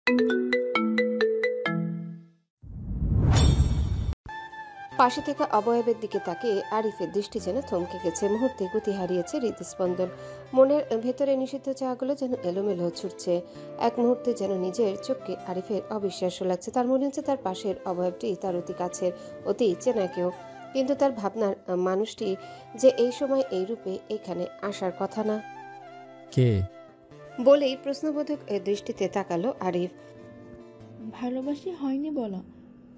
পাশে থাকা অবয়বের দিকে তাকিয়ে আরিফের দৃষ্টি যেন থমকে গেছে। মুহূর্তে গতি হারিয়েছে হৃদস্পন্দন। মনের ভেতরে নিষিদ্ধ চাগুলো যেন এলোমেলো ছুটছে। এক মুহূর্তে যেন নিজের চোখকে আরিফের অবিশ্বাস্য লাগছে। তার মনে হচ্ছে তার পাশের অবয়বটি তার অতি কাছের, অতি চেনা কেউ। কিন্তু তার ভাবনার মানুষটি যে এই সময় এই রূপে এখানে আসার কথা না। কে? বলেই প্রশ্নবোধক দৃষ্টিতে তাকালো আরিফ। ভালোবাসি হয়নি বলা,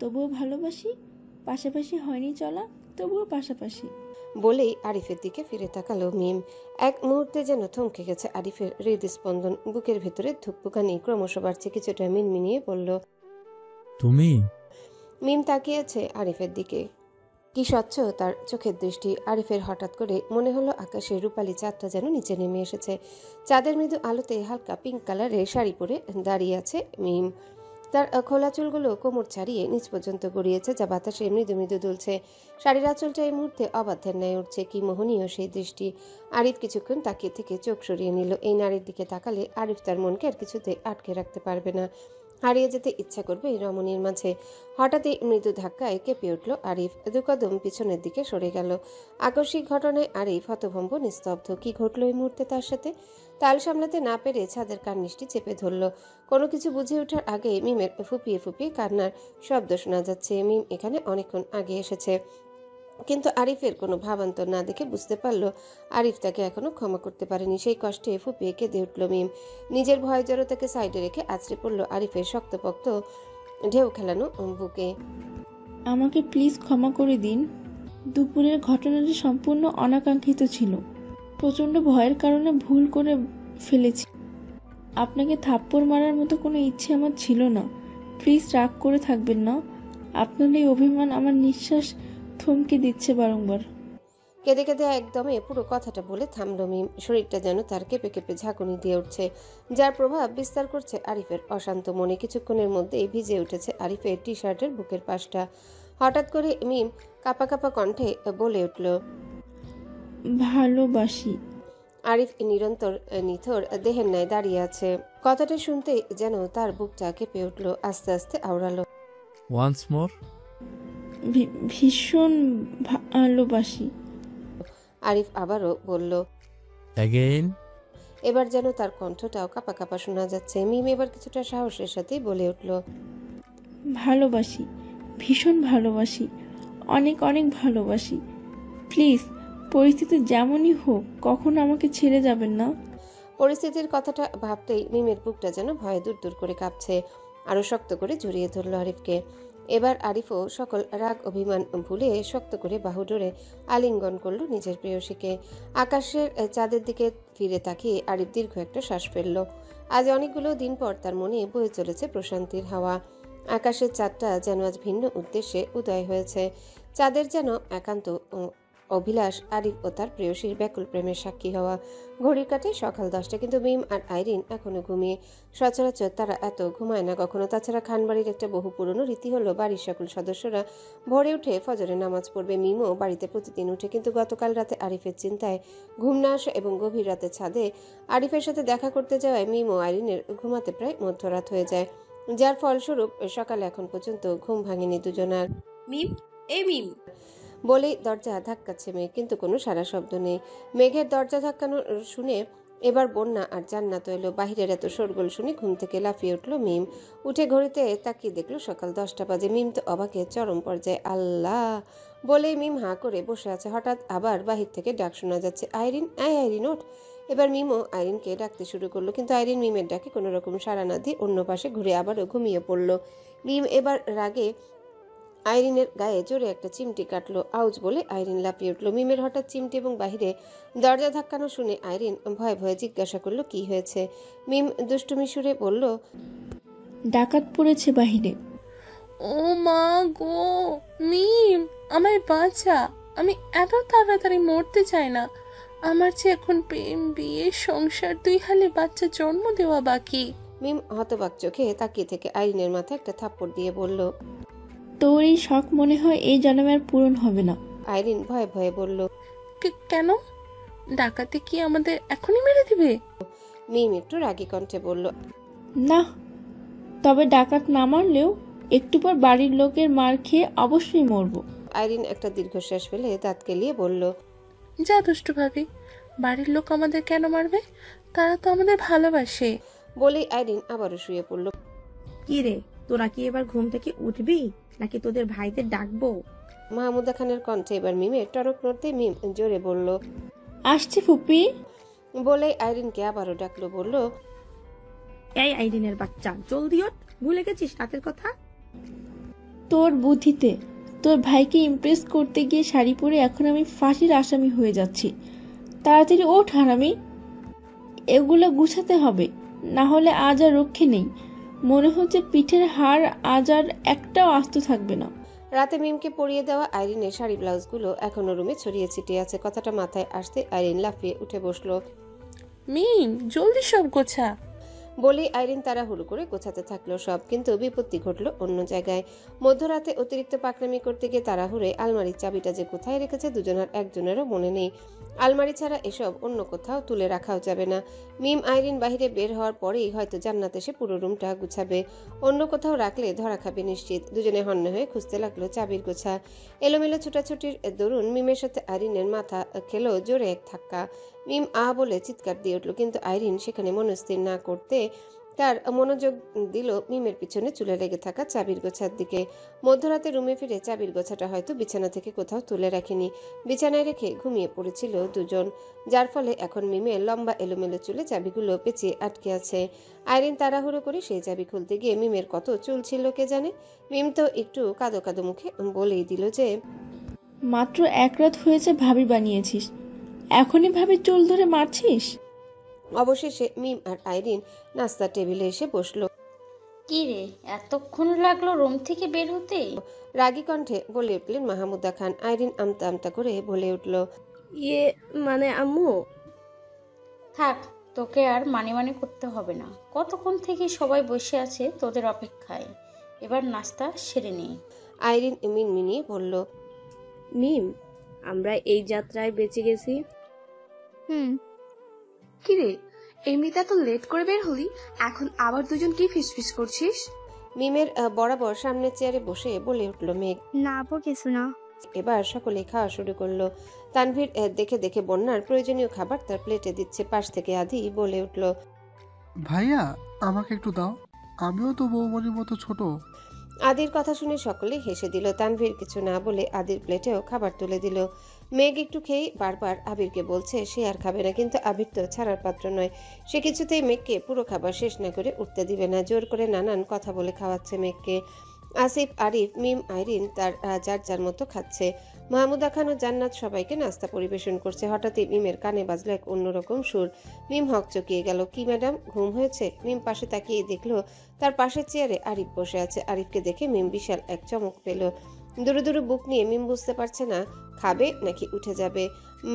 তবুও ভালোবাসি। পাশাপাশি হয়নি চলা, তবুও পাশাপাশি। বলেই আরিফের দিকে ফিরে তাকালো মিম। এক মুহূর্তে যেন থমকে গেছে আরিফের হৃদস্পন্দন। বুকের ভেতরে ধুকপুকানি ক্রমশ বাড়ছে। কিছুটা মিনমিনিয়ে বলল, তুমি? মিম তাকিয়েছে আরিফের দিকে। কি স্বচ্ছ তার চোখের দৃষ্টি। আরিফের হঠাৎ করে মনে হলো আকাশের রূপালী চাঁদটা যেন নিচে নেমে এসেছে। চাঁদের মৃদু আলোতে হালকা পিঙ্ক কালারের শাড়ি পরে দাঁড়িয়ে আছে মিম। তার খোলা চুলগুলো কোমর ছাড়িয়ে নিচ পর্যন্ত গড়িয়েছে, যা বাতাসে মৃদু মৃদু দুলছে। শাড়ির আঁচলটা এই মুহূর্তে অবাধ্যের ন্যায় উঠছে। কি মোহনীয় সেই দৃষ্টি। আরিফ কিছুক্ষণ তাকিয়ে থেকে চোখ সরিয়ে নিল। এই নারীর দিকে তাকালে আরিফ তার মনকে আর কিছুতে আটকে রাখতে পারবে না। হারিয়ে যেতে ইচ্ছা করবে এই রমণীর মাঝে। হঠাৎই মৃদু ধাক্কায় কেঁপে উঠল আরিফ। দু কদম পিছনের দিকে সরে গেল। আকস্মিক ঘটনায় আরিফ হতভম্ব, নিস্তব্ধ। কি ঘটল এই মুহূর্তে তার সাথে? তাল সামলাতে না পেরে ছাদের কার্নিশটি চেপে ধরল। কোনো কিছু বুঝে ওঠার আগে মিমের ফুপিয়ে ফুপিয়ে কান্নার শব্দ শোনা যাচ্ছে। মিম এখানে অনেকক্ষণ আগে এসেছে, কিন্তু আরিফের কোনো ভাবান্তর না দেখে বুঝতে পারল আরিফ তাকে এখনো ক্ষমা করতে পারেনি। সেই কষ্টে ফুপিয়ে কেঁদে উঠল মিম। নিজের ভয় জড়তাকে সাইডে রেখে আছড়ে পড়ল আরিফের শক্তপোক্ত ঢেউ খেলানো বুকে। আমাকে প্লিজ ক্ষমা করে দিন। দুপুরের ঘটনাটি সম্পূর্ণ অনাকাঙ্ক্ষিত ছিল। প্রচণ্ড ভয়ের কারণে ভুল করে ফেলেছি। আপনাকে থাপ্পড় মারার মতো কোনো ইচ্ছে আমার ছিল না। প্লিজ রাগ করে থাকবেন না। আপনার এই অভিমান আমার নিঃশ্বাস থমকে দিচ্ছে বারংবার। কেঁদে কেঁদে একদমে পুরো কথাটা বলে থামল মিম। শরীরটা যেন তার কেঁপে কেঁপে ঝাঁকুনি দিয়ে উঠছে, যার প্রভাব বিস্তার করছে আরিফের অশান্ত মনে। কিছুক্ষণের মধ্যেই ভিজে উঠেছে আরিফের টি শার্টের বুকের পাশটা। হঠাৎ করে মিম কাঁপা কাঁপা কণ্ঠে বলে উঠল, ভালোবাসি। আরিফ নিরন্তর নিথর দেহের ন্যায় দাঁড়িয়ে আছে। কথাটা শুনতে যেন তার বুকটা কেঁপে উঠল, আস্তে আস্তে আওড়ালো। Once more. ভীষণ ভালোবাসি। আরিফ আবারও বলল, অ্যাগেইন। এবার যেন তার কণ্ঠটাও কাঁপা কাঁপা শোনা যাচ্ছে। মিম এবার কিছুটা সাহসের সাথেই বলে উঠল, ভালোবাসি, ভীষণ ভালোবাসি, অনেক অনেক ভালোবাসি। প্লিজ পরিস্থিতি যেমনই হোক কখনো আমাকে ছেড়ে যাবেন না। পরিস্থিতির কথাটা ভাবতেই মিমের বুকটা যেন ভয়ে দূর দূর করে কাঁপছে। আরো শক্ত করে জড়িয়ে ধরল আরিফকে। এবার আরিফও সকল রাগ অভিমান ভুলে শক্ত করে বাহু ধরে আলিঙ্গন করল নিজের প্রেয়সীকে। আকাশের চাঁদের দিকে ফিরে তাকিয়ে আরিফ দীর্ঘ একটা শ্বাস ফেলল। আজ অনেকগুলো দিন পর তার মনে বয়ে চলেছে প্রশান্তির হাওয়া। আকাশের চাঁদটা যেন আজ ভিন্ন উদ্দেশ্যে উদয় হয়েছে। চাঁদের যেন একান্ত অভিলাষ আরিফ ও তার প্রেয়সীর ব্যাকুল প্রেমের সাক্ষী হওয়া। ঘড়ির কাটে সকাল 10টা, কিন্তু মিম আর আইরিন এখনো ঘুমিয়ে। সচরাচর তারা এত ঘুমায় না কখনো। তাছাড়া খানবাড়ির একটা বহু পুরনো রীতি হলো বাড়ির সকল সদস্যরা ভোরে উঠে ফজরে নামাজ পড়বে। মিমও বাড়িতে প্রতিদিন উঠে, কিন্তু গতকাল রাতে আরিফের চিন্তায় ঘুম না আসা এবং গভীর রাতে ছাদে আরিফের সাথে দেখা করতে যাওয়ায় মিম ও আইরিনের ঘুমাতে প্রায় মধ্যরাত হয়ে যায়, যার ফলস্বরূপ সকালে এখন পর্যন্ত ঘুম ভাঙেনি দুজনার। মিম, এ মিম। বলেই দরজা ধাক্কাচ্ছে মেঘ, কিন্তু কোনো সারা শব্দ নেই। মেঘের দরজা ধাক্কানো শুনে এবার বন্যা আর জান্নাত এলো। বাহিরের এত শোরগোল শুনে ঘুম থেকে লাফিয়ে উঠল মিম। উঠে ঘড়িতে তাকিয়ে দেখলো সকাল 10টা বাজে। মিম তো অবাকের চরম পর্যায়ে। আল্লাহ বলেই মিম হাঁ করে বসে আছে। হঠাৎ আবার বাহির থেকে ডাক শোনা যাচ্ছে, আইরিন, আইরিন ওঠ। এবার মিমও আইরিনকে ডাকতে শুরু করলো, কিন্তু আইরিন মিমের ডাকে কোনো রকম সাড়া না দিয়ে অন্য পাশে ঘুরে আবারও ঘুমিয়ে পড়ল। মিম এবার রাগে আইরিনের গায়ে জোরে একটা চিমটি কাটলো। আউজ বলে আইরিন লাফিয়ে উঠল। মিমের হঠাৎ চিমটি এবং বাহিরে দরজা ধাক্কানো শুনে আইরিন ভয়ে ভয়ে জিজ্ঞাসা করলো, কি হয়েছে? মিম দুষ্টুমি সুরে বলল, ডাকাত পড়েছে বাহিরে। ও মা গো, মিম আমায় বাঁচা। আমি এত তাড়াতাড়ি মরতে চাই না। আমার যে এখন প্রেম, বিয়ে, সংসার, 2 হালে বাচ্চা জন্ম দেওয়া বাকি। মিম হতবাক চোখে তাকিয়ে থেকে আইরিনের মাথায় একটা থাপ্পড় দিয়ে বলল, তোর এই শখ মনে হয় এই জন্মে আর পূরণ হবে না। আইরিন ভয়ে ভয়ে বলল, কেন? ডাকাতে কি আমাদের এখনই মেরে দিবে? মিম একটু রাগী কণ্ঠে বলল, না, তবে ডাকাত না মারলেও একটু পর বাড়ির লোকের মার খেয়ে অবশ্যই মরবো। আইরিন একটা দীর্ঘশ্বাস ফেলে দাঁত কেলিয়ে বলল, যা দুষ্টু ভাবি, বাড়ির লোক আমাদের কেন মারবে? তারা তো আমাদের ভালোবাসে। বলেই আইরিন আবারও শুয়ে পড়ল। কি রে, তোরা কি এবার ঘুম থেকে উঠবি নাকি তোদের ভাইদের ডাকবো? মাহমুদা খানের কণ্ঠে এবার মিমের টরক নড়তে মিম জোরে বলল। আসছে ফুপি। বলেই আইরিনকে আবারও ডাকলো, বলল, এই আইরিনের বাচ্চা, জলদি ওঠ, ভুলে গেছিস রাতের কথা? তোর বুদ্ধিতে তোর ভাইকে ইমপ্রেস করতে গিয়ে শাড়ি পরে এখন আমি ফাঁসির আসামি হয়ে যাচ্ছি। তাড়াতাড়ি ওঠ হারামি, এগুলো গুছাতে হবে, না হলে আজ আর রক্ষে নেই। মনে হচ্ছে পিঠের হাড় আজ আর একটাও আস্ত থাকবে না। রাতে মিমকে পরিয়ে দেওয়া আইরিনের শাড়ি ব্লাউজগুলো এখনো রুমে ছড়িয়ে ছিটিয়ে আছে। কথাটা মাথায় আসতে আইরিন লাফিয়ে উঠে বসলো। মিম, জলদি সব গোছা। বলেই আইরিন তাড়াহুড়ো করে গোছাতে থাকলো সব, কিন্তু বিপত্তি ঘটলো অন্য জায়গায়। মধ্যরাতে অতিরিক্ত পাকনামি করতে গিয়ে তাড়াহুড়ে আলমারির চাবিটা যে কোথায় রেখেছে দুজনের একজনেরও মনে নেই। আলমারি ছাড়া এসব অন্য কোথাও তুলে রাখাও যাবে না। মিম আইরিন বাহিরে বের হওয়ার পরেই হয়তো জান্নাত এসে পুরো রুমটা গুছাবে। অন্য কোথাও রাখলে ধরা খাবে নিশ্চিত। দুজনে হন্য হয়ে খুঁজতে লাগলো চাবির গোছা। এলোমেলো ছোটাছুটির দরুন মিমের সাথে আইরিনের মাথা খেলো জোরে এক ধাক্কা। মিম আ বলে চিৎকার দিয়ে উঠল, কিন্তু আইরিন সেখানে মনস্থির না করতে তার মনোযোগ দিল মিমের পিছনে চুলে লেগে থাকা চাবির গোছার দিকে। মধ্যরাতে রুমে ফিরে চাবির গোছাটা হয়তো বিছানা থেকে কোথাও তুলে রাখেনি, বিছানায় রেখে ঘুমিয়ে পড়েছিল দুজন, যার ফলে এখন মিমের লম্বা এলোমেলো চুলে চাবিগুলো পেঁচিয়ে আটকে আছে। আইরিন তাড়াহুড়ো করে সেই চাবি খুলতে গিয়ে মিমের কত চুল ছিল কে জানে। মিম তো একটু কাদো কাদো মুখে বলেই দিল যে, মাত্র এক রাত হয়েছে ভাবি বানিয়েছিস, এখনই ভাবি চুল ধরে মারছিস? অবশেষে মিম আর আইরিন নাস্তার টেবিলে এসে বসলো। কি রে, এতক্ষণ লাগলো রুম থেকে বের হতে? রাগী কণ্ঠে বলে উঠলেন মাহমুদা খান। আইরিন আমতা আমতা করে বলে উঠল, মানে আম্মু। থাক, তোকে আর মানি করতে হবে না। কতক্ষণ থেকে সবাই বসে আছে তোদের অপেক্ষায়, এবার নাস্তা সেরে নে। আইরিন মিনমিনিয়ে বলল, মিম, আমরা এই যাত্রায় বেঁচে গেছি। কিরে, এমনিতে এত লেট করে বের হলি, এখন আবার দুজন কি ফিসফিস করছিস? মিমের বরাবর সামনের চেয়ারে বসে বলে উঠল মেঘ। না আপু, কিছু না। এবার সকলে খাওয়া শুরু করলো। তানভীর দেখে দেখে বন্যার প্রয়োজনীয় খাবার তার প্লেটে দিচ্ছে। পাশ থেকে আদি বলে উঠল, ভাইয়া আমাকে একটু দাও, আমিও তো বৌমনির মতো ছোট। আদির কথা শুনে সকলে হেসে দিল। তানভীর কিছু না বলে আদির প্লেটেও খাবার তুলে দিল। মেঘ একটু খেয়ে বারবার আবিরকে বলছে সে আর খাবে না, কিন্তু আবির তো ছাড়ার পাত্র নয়। সে কিছুতেই মেঘকে পুরো খাবার শেষ না করে উঠতে দিবে না। জোর করে নানান কথা বলে খাওয়াচ্ছে মেঘকে। আসিফ, আরিফ, মিম, আইরিন তার যার যার মতো খাচ্ছে। মাহমুদা খান ও জান্নাত সবাইকে নাস্তা পরিবেশন করছে। হঠাৎই মিমের কানে বাজলো এক অন্যরকম সুর। মিম হকচকিয়ে গেল। কি ম্যাডাম, ঘুম হয়েছে? মিম পাশে তাকিয়ে দেখলো তার পাশের চেয়ারে আরিফ বসে আছে। আরিফকে দেখে মিম বিশাল এক চমক পেল। দুরু দুরু বুক নিয়ে মিম বুঝতে পারছে না খাবে নাকি উঠে যাবে,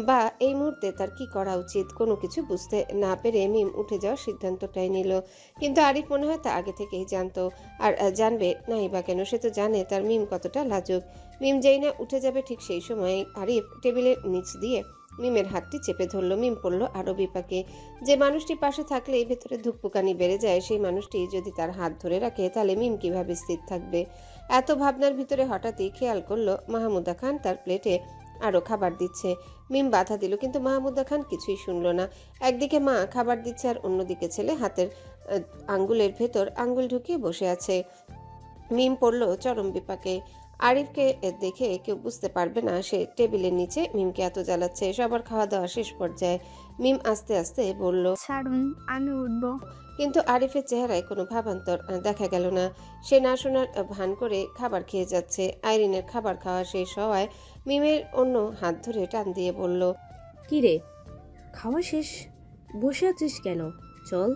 বা এই মুহূর্তে তার কি করা উচিত। কোনো কিছু বুঝতে না পেরে মিম উঠে যাওয়ার সিদ্ধান্তটাই নিল। কিন্তু আরিফ মনে হয় তা আগে থেকেই জানতো, আর জানবে নাই বা কেন। সে তো জানে তার মিম কতটা লাজুক। মিম যেই না উঠে যাবে ঠিক সেই সময় আরিফ টেবিলের নিচ দিয়ে মিমের হাতটি চেপে ধরলো। মিম পড়ল আরো বিপাকে। যে মানুষটি পাশে থাকলেই ভেতরে ধুকপুকানি বেড়ে যায়, সেই মানুষটি যদি তার হাত ধরে রাখে তাহলে মিম কিভাবে স্থির থাকবে। এত ভাবনার ভিতরে হঠাৎই খেয়াল করলো মাহমুদা খান তার প্লেটে আরো খাবার দিচ্ছে। মিম বাধা দিল, কিন্তু মাহমুদা খান কিছুই শুনল না। একদিকে মা খাবার দিচ্ছে আর অন্যদিকে ছেলে হাতের আঙ্গুলের ভেতর আঙ্গুল ঢুকিয়ে বসে আছে। মিম পড়ল চরম বিপাকে। আরিফকে দেখে কেউ বুঝতে পারবে না সে টেবিলের নিচে মিমকে এত জ্বালাচ্ছে। সবার খাওয়া দাওয়া শেষ পর্যায়ে মিম আস্তে আস্তে বলল, ছাড়ুন, আমি উঠবো। কিন্তু আরিফের চেহারায় কোনো ভাবান্তর দেখা গেল না। সে না শোনার ভান করে খাবার খেয়ে যাচ্ছে। আইরিনের খাবার খাওয়া শেষ হওয়ায় মিমের অন্য হাত ধরে টান দিয়ে বলল, কি রে, খাওয়া শেষ, বসে আছিস কেন? চল।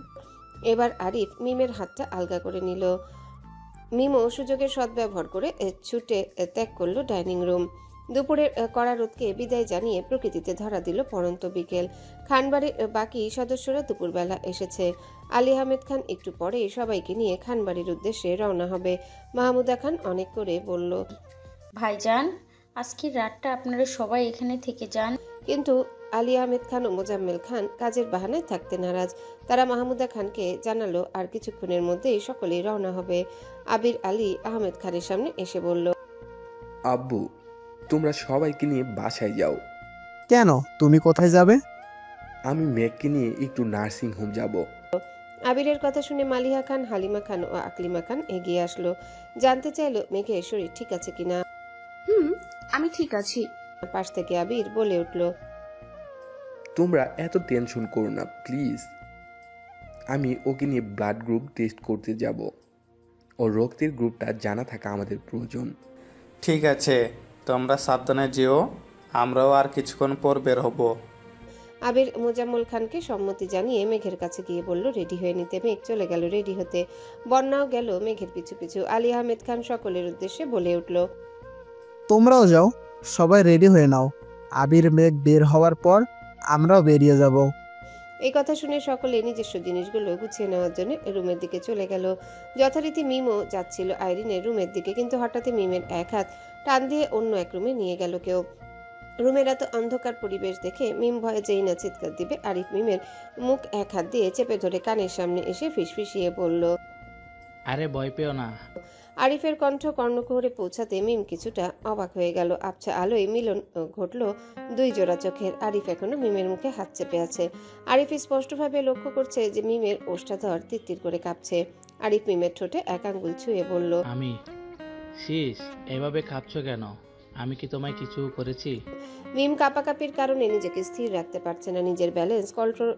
এবার আরিফ মিমের হাতটা আলগা করে নিল। মিমও সুযোগের সদ্ব্যবহার করে ছুটে ত্যাগ করলো ডাইনিং রুম। দুপুরের কড়া রোদকে বিদায় জানিয়ে প্রকৃতিতে ধরা দিল পড়ন্ত বিকেল। খানবাড়ির বাকি সদস্যরা দুপুরবেলা এসেছে। আলী আহমেদ খান একটু পরে সবাইকে নিয়ে খানবাড়ির উদ্দেশ্যে রওনা হবে। মাহমুদা খান অনেক করে বলল, ভাইজান, আজকের রাতটা আপনারা সবাই এখানে থেকে যান। কিন্তু আলী আহমেদ খান ও মোজাম্মেল খান কাজের বাহানায় থাকতে নারাজ। তারা মাহমুদা খানকে জানালো আর কিছুক্ষণের মধ্যেই সকলেই রওনা হবে। আবির আলী আহমেদ খানের সামনে এসে বলল, আব্বু, তোমরা সবাইকে নিয়ে বাসায় যাও। কেন, তুমি কোথায় যাবে? আমি মেঘকে নিয়ে একটু নার্সিং হোম যাব। আবিরের কথা শুনে মালিহা খান, হালিমা খান ও আকলিমা খান এগিয়ে আসলো। জানতে চাইলো মেঘের শরীর ঠিক আছে কিনা। আমি ঠিক আছি। পাশ থেকে আবির বলে উঠল, তোমরা এত টেনশন করো না প্লিজ। আমি ওকে নিয়ে ব্লাড গ্রুপ টেস্ট করতে যাব। ওর রক্তের গ্রুপটা জানা থাকা আমাদের প্রয়োজন। ঠিক আছে, তোমরা সাবধানে যেও, আমরাও আর কিছুক্ষণ পর বের হব। আবির মোজাম্মল খানকে সম্মতি জানিয়ে মেঘের কাছে গিয়ে বলল রেডি হয়ে নিতে। মেঘ চলে গেল রেডি হতে। বন্যাও গেল মেঘের পিছু পিছু। আলী আহমেদ খান সকলের উদ্দেশ্যে বলে উঠল, তোমরাও যাও, সবাই রেডি হয়ে নাও। আবির মেঘ বের হওয়ার পর আমরাও বেরিয়ে যাব। এই কথা শুনে সকলে নিজস্ব জিনিসগুলো গুছিয়ে নেওয়ার জন্য রুমের দিকে চলে গেল। যথারীতি মিমও যাচ্ছিল আইরিনের রুমের দিকে, কিন্তু হঠাৎই মিমের এক হাত টান দিয়ে অন্য এক রুমে নিয়ে গেল কেউ। রুমের এত অন্ধকার পরিবেশ দেখে মিম ভয়ে যেই না চিৎকার দিবে, আরিফ মিমের মুখ এক হাত দিয়ে চেপে ধরে কানের সামনে এসে ফিসফিসিয়ে বলল, আরে ভয় পেও না। আরিফের কণ্ঠ কর্ণকুহরে পৌঁছাতে মিম কিছুটা অবাক হয়ে গেল। আবছা আলোয় মিলন ঘটল দুই জোড়া চোখের। আরিফ এখনো মিমের মুখে হাত চেপে আছে। আরিফ স্পষ্টভাবে লক্ষ্য করছে যে মিমের ওষ্ঠাধর তিত্তির করে কাঁপছে। আরিফ মিমের ঠোঁটে এক আঙ্গুল ছুঁয়ে বলল, আমি শীষ, এভাবে কাঁপছো কেন? আমি কি তোমায় কিছু করেছি? মিম কাঁপাকাঁপির কারণে নিজেকে স্থির রাখতে পারছে না। নিজের ব্যালেন্স কন্ট্রোল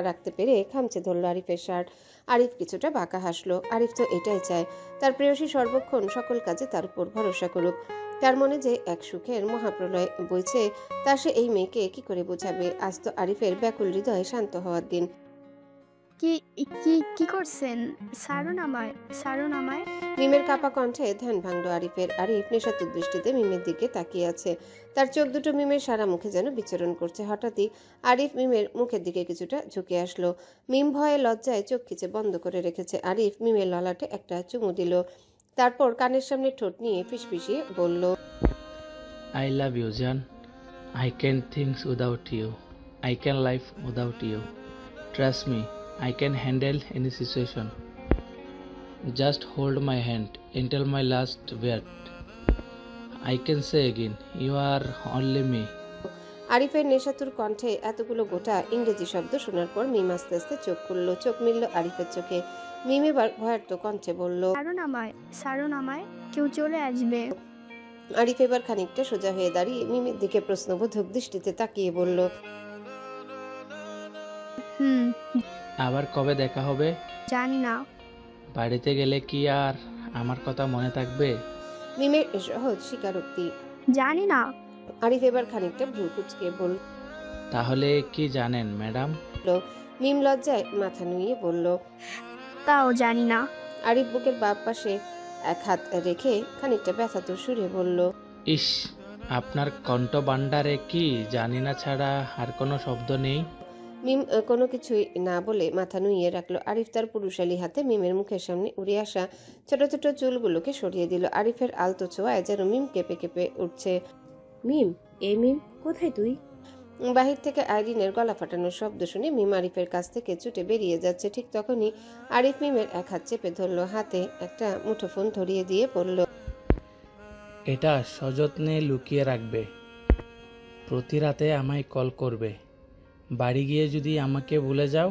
রাখতে পেরে খামচে ধরল আরিফের শার্ট। আরিফ কিছুটা বাঁকা হাসলো। আরিফ তো এটাই চায়, তার প্রেয়সী সর্বক্ষণ সকল কাজে তার উপর ভরসা করুক। তার মনে যে এক সুখের মহাপ্রলয় বইছে তা সে এই মেয়েকে কি করে বোঝাবে। আজ তো আরিফের ব্যাকুল হৃদয় শান্ত হওয়ার দিন। কি কি কি করছেন? সারুন আমায়, সারুন আমায়। মিমের কাপা কণ্ঠে ধ্যান ভাঙল আরিফের। আরিফ নেশাতুর দৃষ্টিতে মিমের দিকে তাকিয়ে আছে। তার চোখ দুটো মিমের সারা মুখে যেন বিচরণ করছে। হঠাৎই আরিফ মিমের মুখের দিকে কিছুটা ঝুঁকে আসলো। মিম ভয়ে লজ্জায় চোখ খিচে বন্ধ করে রেখেছে। আরিফ মিমের ললাটে একটা চুমু দিল, তারপর কানের সামনে ঠোঁট নিয়ে ফিসফিসিয়ে বলল, আই লাভ ইউ জান। I can things without you. I can life without you. Trust me, I can handle any situation. Just hold my hand until my last breath. I can say again, you are only me. আরিফের নেশাতুর কণ্ঠে এতগুলো গোটা ইংরেজি শব্দ শোনার পর মিম আস্তে আস্তে চোখ খুলল। চোখ মিলল আরিফের চোখে। মিম এবার ভয়ার্ত কণ্ঠে বলল, সারুন আমায়, সারুন আমায়, কেউ চলে আসবে। আরিফ এবার খানিকটা সোজা হয়ে দাঁড়িয়ে মিমের দিকে প্রশ্নবোধক দৃষ্টিতে তাকিয়ে বলল, আবার কবে দেখা হবে? জানি না। বাড়িতে গেলে কি আর আমার কথা মনে থাকবে? মিমের সহজ স্বীকারোক্তি। জানি না। আরিফ এবার খানিকটা ভ্রু কুঁচকে বলল, তাহলে কি জানেন ম্যাডাম? মিম লজ্জায় মাথা নুইয়ে বলল, তাও জানি না। আরিফ বুকের বাম পাশে এক হাত রেখে খানিকটা ব্যথাতুর সুরে বলল, ইস, আপনার কণ্ঠ ভাণ্ডারে কি জানি না ছাড়া আর কোনো শব্দ নেই? মিম কোনো কিছুই না বলে মাথা নুইয়ে রাখলো। আরিফ তার পুরুষালী হাতে মিমের মুখের সামনে উড়ে আসা ছোট ছোট চুলগুলোকে সরিয়ে দিল। আরিফের আলতো ছোঁয়ায় যেন মিম কেঁপে কেঁপে উঠছে। মিম, এই মিম, কোথায় তুই? বাহির থেকে আইরিনের গলা ফাটানোর শব্দ শুনে মিম আরিফের কাছ থেকে ছুটে বেরিয়ে যাচ্ছে। ঠিক তখনই আরিফ মিমের এক হাত চেপে ধরল, হাতে একটা মুঠোফোন ধরিয়ে দিয়ে বলল, এটা সযত্নে লুকিয়ে রাখবে। প্রতি রাতে আমায় কল করবে। বাড়ি গিয়ে যদি আমাকে ভুলে যাও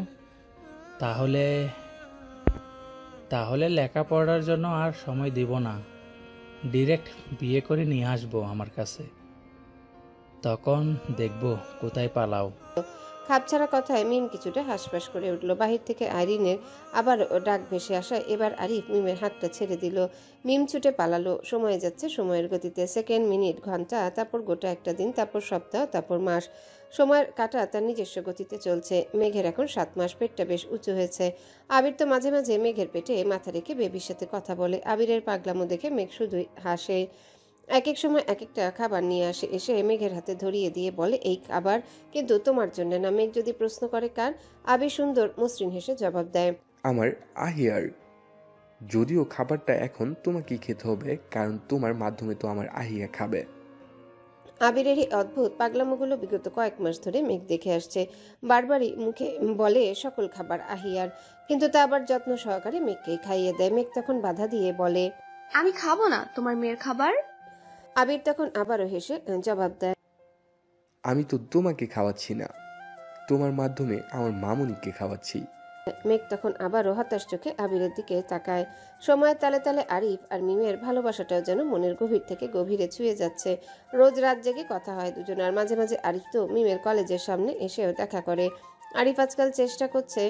তাহলে লেখাপড়ার জন্য আর সময় দিব না। ডিরেক্ট বিয়ে করে নিয়ে আসবো আমার কাছে। তখন দেখব কোথায় পালাও। খাপছাড়া কথায় মিম কিছুটা হাসপাস করে উঠল। বাহির থেকে আইরিনের আবার ডাক ভেসে আসায় এবার আরিফ মিমের হাতটা ছেড়ে দিল। মিম ছুটে পালালো। সময় যাচ্ছে সময়ের গতিতে। সেকেন্ড, মিনিট, ঘন্টা, তারপর গোটা একটা দিন, তারপর সপ্তাহ, তারপর মাস। সময়ের কাঁটা তার নিজস্ব গতিতে চলছে। মেঘের এখন 7 মাস। পেটটা বেশ উঁচু হয়েছে। আবির তো মাঝে মাঝে মেঘের পেটে মাথা রেখে বেবির সাথে কথা বলে। আবিরের পাগলামো দেখে মেঘ শুধুই হাসে। এক এক সময় এক একটা খাবার নিয়ে আসে, এসে মেঘের হাতে ধরিয়ে দিয়ে বলে, এই খাবার কিন্তু তোমার জন্য না। মেঘ যদি প্রশ্ন করে কার, আবির সুন্দর মসৃণ হেসে জবাব দেয়, আমার আহিয়ার। যদিও খাবারটা এখন তোমাকেই খেতে হবে, কারণ তোমার মাধ্যমে তো আমার আহিয়া খাবে। আবিরের এই অদ্ভুত পাগলামোগুলো বিগত কয়েক মাস ধরে মেঘ দেখে আসছে। বারবারই মুখে বলে সকল খাবার আহিয়ার, কিন্তু তা আবার যত্ন সহকারে মেঘকেই খাইয়ে দেয়। মেঘ তখন বাধা দিয়ে বলে, আমি খাবো না তোমার মেয়ের খাবার। আবির তখন আবারও হেসে জবাব দেয়, আমি তো তোমাকে খাওয়াচ্ছি না, তোমার মাধ্যমে আমার মামুনিকে খাওয়াচ্ছি। মেঘ তখন আবারও হতাশ চোখে আবিরের দিকে তাকায়। সময়ের তালে তালে আরিফ আর মিমের ভালোবাসাটাও যেন মনের গভীর থেকে গভীরে ছুঁয়ে যাচ্ছে। রোজ রাত জেগে কথা হয় দুজন, আর মাঝে মাঝে আরিফ তো মিমের কলেজের সামনে এসেও দেখা করে। আরিফ আজকাল চেষ্টা করছে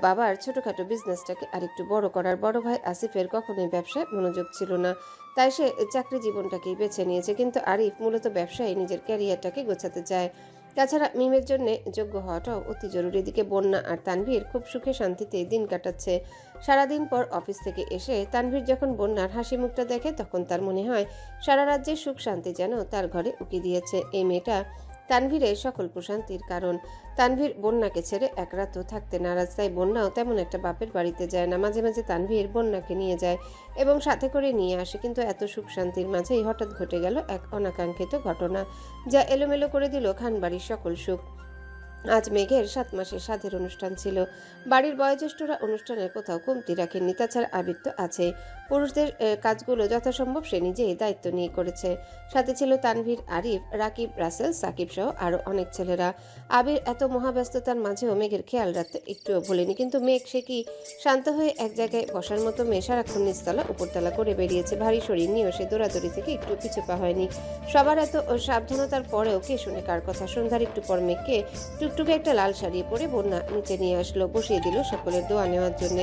বাবার ছোটখাটো বিজনেসটাকে আরেকটু বড় করার। বড় ভাই আসিফের কখনোই ব্যবসায় মনোযোগ ছিল না, তাই সে চাকরি জীবনটাকেই বেছে নিয়েছে। কিন্তু আরিফ মূলত ব্যবসায় নিজের ক্যারিয়ারটাকে গোছাতে চায়। তাছাড়া মিমের জন্য যোগ্য হওয়াটাও অতি জরুরি। দিকে বন্যা আর তানভীর খুব সুখে শান্তিতে দিন কাটাচ্ছে। সারাদিন পর অফিস থেকে এসে তানভীর যখন বন্যার হাসি মুখটা দেখে, তখন তার মনে হয় সারা রাজ্যের সুখ শান্তি যেন তার ঘরে উকি দিয়েছে। এই মেয়েটা তানভীরের সকল প্রশান্তির কারণ। তানভীর বন্যাকে ছেড়ে এক রাতও থাকতে নারাজ, তাই বন্যাও তেমন একটা বাপের বাড়িতে যায় না। মাঝে মাঝে তানভীর বন্যাকে নিয়ে যায় এবং সাথে করে নিয়ে আসে। কিন্তু এত সুখ শান্তির মাঝেই হঠাৎ ঘটে গেল এক অনাকাঙ্ক্ষিত ঘটনা, যা এলোমেলো করে দিল খানবাড়ির সকল সুখ। আজ মেঘের 7 মাসের সাধের অনুষ্ঠান ছিল। বাড়ির বয়োজ্যেষ্ঠরা অনুষ্ঠানের কোথাও কমতি রাখেননি। তাছাড়া আবির তো আছে, পুরুষদের কাজগুলো যথাসম্ভব সে নিজেই দায়িত্ব নিয়ে করেছে। সাথে ছিল তানভীর, আরিফ, রাকিব, রাসেল, সাকিব সহ আরও অনেক ছেলেরা। আবির এত মহাব্যস্ততার মাঝেও মেঘের খেয়াল রাখতে একটুও ভুলেনি। কিন্তু মেঘ সে কি শান্ত হয়ে এক জায়গায় বসার মতো মেয়ে? সারাক্ষণ নিচতলা উপরতলা করে বেরিয়েছে। ভারী শরীর নিয়েও সে দৌড়াদৌড়ি থেকে একটু পিছু পা হয়নি। সবার এত সাবধানতার পরেও কে শুনে কার কথা? সন্ধ্যার একটু পর মেঘকে টুকটুকে একটা লাল শাড়ি পরে বন্যা নিচে নিয়ে আসলো, বসিয়ে দিল সকলের দোয়া নেওয়ার জন্য।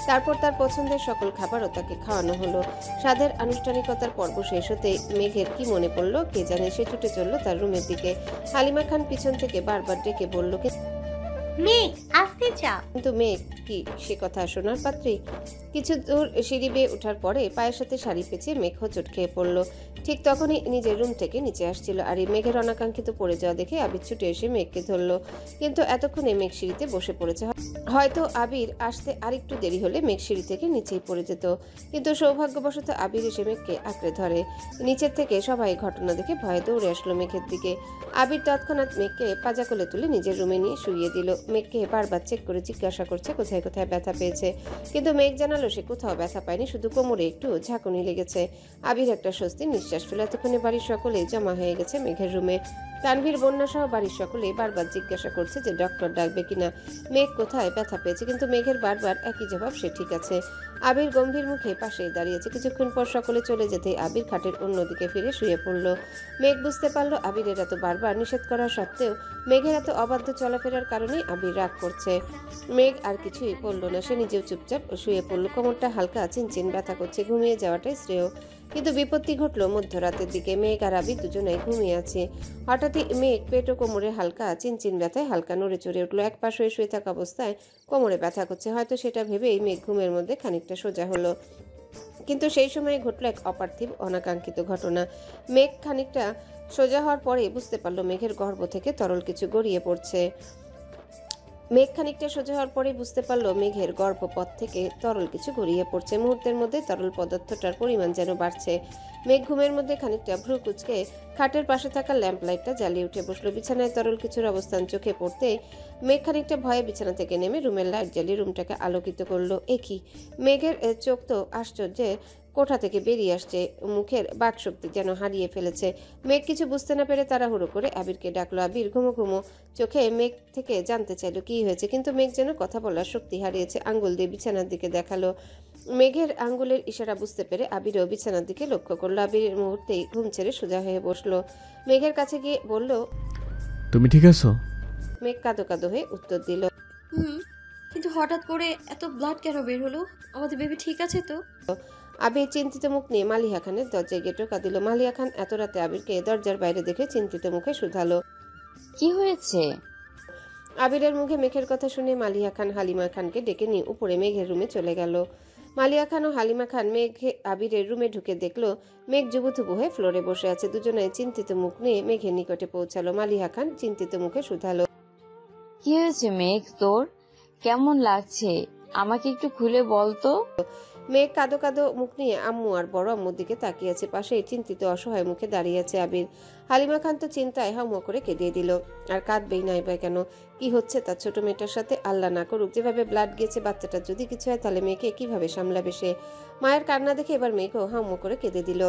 তারপর তার পছন্দের সকল খাবারও তাকে খাওয়ানো হলো। স্বাদের আনুষ্ঠানিকতার পর্ব শেষ হতে মেঘের কি মনে পড়লো কে জানে, সে ছুটে চলল তার রুমের দিকে। হালিমা খান পিছন থেকে বারবার ডেকে বলল, মেঘ আসতে চা। কিন্তু মেঘ কি সে কথা শোনার পাত্রী? কিছু দূর সিঁড়ি বেয়ে ওঠার পরে পায়ের সাথে শাড়ি পেঁচিয়ে মেঘ হোঁচট খেয়ে পড়লো। ঠিক তখনই নিজের রুম থেকে নিচে আসছিল আর মেঘের অনাকাঙ্ক্ষিত পড়ে যাওয়া দেখে আবির ছুটে এসে মেঘকে ধরলো। কিন্তু এতক্ষণে মেঘ সিঁড়িতে বসে পড়েছে। হয়তো আবির আসতে আরেকটু দেরি হলে মেঘ সিঁড়ি থেকে নিচেই পড়ে যেত। কিন্তু সৌভাগ্যবশত আবির এসে মেঘকে আঁকড়ে ধরে। নিচের থেকে সবাই ঘটনা দেখে ভয়ে দৌড়ে আসলো মেঘের দিকে। আবির তৎক্ষণাৎ মেঘকে পাজা কোলে তুলে নিজের রুমে নিয়ে শুইয়ে দিল। মেঘকে বারবার চেক করে জিজ্ঞাসা করছে কোথায় কোথায় ব্যথা পেয়েছে, কিন্তু মেঘ জানালো সে কোথাও ব্যথা পায়নি, শুধু কোমরে একটু ঝাঁকুনি লেগেছে। আবির একটা স্বস্তির নিঃশ্বাস ফেলে। এতক্ষণে বাড়ির সকলে জমা হয়ে গেছে মেঘের রুমে। তানভীর, বন্যা সহ বাড়ির সকলে বারবার জিজ্ঞাসা করছে যে ডক্টর ডাকবে কিনা, মেঘ কোথায় ব্যথা পেয়েছে, কিন্তু মেঘের বারবার একই জবাব, সে ঠিক আছে। আবির গম্ভীর মুখে পাশে দাঁড়িয়েছে। কিছুক্ষণ পর সকলে চলে যেতেই আবির খাটের অন্যদিকে ফিরে শুয়ে পড়ল। মেঘ বুঝতে পারলো আবিরের এত বারবার নিষেধ করা সত্ত্বেও মেঘের এত অবাধ্য চলাফেরার কারণেই আবির রাগ করছে। মেঘ আর কিছুই বলল না, সে নিজেও চুপচাপ শুয়ে পড়ল। কোমরটা হালকা চিনচিন ব্যথা করছে, ঘুমিয়ে যাওয়াটাই শ্রেয়। কিন্তু বিপত্তি ঘটল মধ্যরাতের দিকে। মেঘ আর আবির দুজনেই ঘুমিয়ে আছে। হঠাৎই মেঘ পেট ও কোমরে হালকা চিনচিন ব্যথায় হালকা নড়ে চড়ে উঠলো। এক পাশ হয়ে শুয়ে থাকা অবস্থায় কোমরে ব্যথা করছে, হয়তো সেটা ভেবেই মেঘ ঘুমের মধ্যে খানিকটা সোজা হলো। কিন্তু সেই সময় ঘটল এক অপার্থিব অনাকাঙ্ক্ষিত ঘটনা। মেঘ খানিকটা সোজা হওয়ার পরে বুঝতে পারলো মেঘের গর্ভ থেকে তরল কিছু গড়িয়ে পড়ছে। মেঘ খানিকটা সোজা হওয়ার পরে বুঝতে পারলো মেঘের গর্ভপথ থেকে তরল কিছু গড়িয়ে পড়ছে। মুহূর্তের মধ্যে তরল পদার্থটার পরিমাণ যেন বাড়ছে। মেঘ ঘুমের মধ্যে খানিকটা ভ্রু কুচকে খাটের পাশে থাকা ল্যাম্প লাইটটা জ্বালিয়ে উঠে বসলো। বিছানায় তরল কিছুর অবস্থান চোখে পড়তে মেঘ খানিকটা ভয়ে বিছানা থেকে নেমে রুমের লাইট জ্বালিয়ে রুমটাকে আলোকিত করলো। একই মেঘের চোখ তো আশ্চর্যে কোঠা থেকে বেরিয়ে আসছে, মুখের বাকশক্তি যেন হারিয়ে ফেলেছে। মেঘ কিছু বুঝতে না পেরে তাড়াহুড়ো করে আবিরকে ডাকলো। আবির ঘুমো ঘুমো চোখে মেঘ থেকে জানতে চাইলো কি হয়েছে, কিন্তু মেঘ যেন কথা বলার শক্তি হারিয়েছে। আঙ্গুল দিয়ে বিছানার দিকে দেখালো। মেঘের আঙ্গুলের ইশারা বুঝতে পেরে আবিরও বিছানার দিকে লক্ষ্য করলো। আবিরের মুহূর্তেই ঘুম ছেড়ে সোজা হয়ে বসলো। মেঘের কাছে গিয়ে বলল, তুমি ঠিক আছো? মেঘ কাঁদো কাঁদো হয়ে উত্তর দিল, কিন্তু হঠাৎ করে এত ব্লাড কেন বের হলো? আমাদের বেবি ঠিক আছে তো? আবির চিন্তিত মুখ নিয়ে মালিহা খানের দরজায় গিয়ে টোকা দিল। মালিহা খান এত রাতে আবিরকে দরজার বাইরে দেখে চিন্তিত মুখে শুধালো, কি হয়েছে? আবিরের মুখে মেঘের কথা শুনে মালিহা খান হালিমা খানকে ডেকে নিয়ে উপরে মেঘের রুমে চলে গেল। মালিহা খান ও হালিমা খান মেঘে আবিরের রুমে ঢুকে দেখলো মেঘ জুবুথুবু হয়ে ফ্লোরে বসে আছে। দুজনে চিন্তিত মুখ নিয়ে মেঘের নিকটে পৌঁছালো। মালিহা খান চিন্তিত মুখে শুধালো, কি হয়েছে মেঘ, তোর কেমন লাগছে? আমাকে একটু খুলে বলতো। মেঘ কাঁদো কাঁদো মুখ নিয়ে আম্মু আর বড় আম্মুর দিকে তাকিয়ে আছে। পাশে চিন্তিত অসহায় মুখে দাঁড়িয়ে আছে আবির। হালিমা খান তো চিন্তায় হাউমাউ করে কেঁদে দিল। আর কাঁদবেই নাই বা কেন? কি হচ্ছে তার ছোট মেয়েটার সাথে? আল্লাহ না করুক, যেভাবে ব্লাড গিয়েছে বাচ্চাটার যদি কিছু হয় তাহলে মেয়েকে কিভাবে সামলাবে সে? মায়ের কান্না দেখে এবার মেয়েকেও হাউমাউ করে কেঁদে দিল।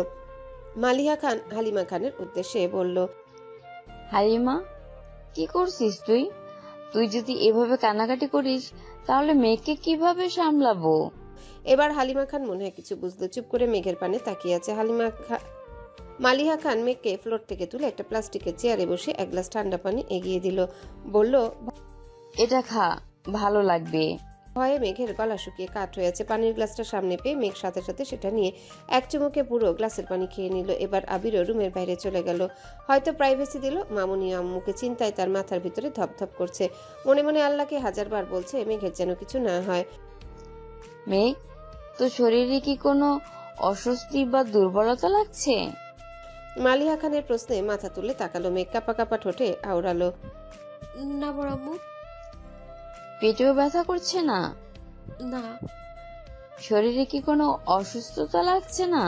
মালিহা খান হালিমা খানের উদ্দেশ্যে বলল, হালিমা, কি করছিস তুই? তুই যদি এভাবে কান্নাকাটি করিস তাহলে মেয়েকে কিভাবে সামলাবো? এবার হালিমা খান মনে হয় কিছু বুঝলো। চুপ করে মেঘের পানে তাকিয়ে আছে। মালিহা খান মেঘকে ফ্লোর থেকে তুলে একটা প্লাস্টিকের চেয়ারে বসে এক গ্লাস ঠান্ডা পানি এগিয়ে দিল। বলল, এটা খা, ভালো লাগবে। ভয়ে মেঘের গলা শুকিয়ে কাঠ হয়ে আছে। পানির গ্লাসটা সামনে পেয়ে মেঘ সাথে সাথে সেটা নিয়ে এক চুমুকে পুরো গ্লাসের পানি খেয়ে নিল। এবার আবিরও রুমের বাইরে চলে গেল। হয়তো প্রাইভেসি দিল। মামুনি আম্মুকে চিন্তায় তার মাথার ভিতরে ধপধপ করছে। মনে মনে আল্লাহকে হাজারবার বলছে মেঘের যেন কিছু না হয়। মেঘ, তোর শরীরে কি কোনো অস্বস্তি বা দুর্বলতা লাগছে? মালিহা খানের প্রশ্নে মাথা তুলে তাকালো মেঘ। কাপা কাপা ঠোঁটে আওড়ালো, না বড় আম্মু। পেটেও ব্যথা করছে না? না। শরীরে কি কোনো অসুস্থতা লাগছে না?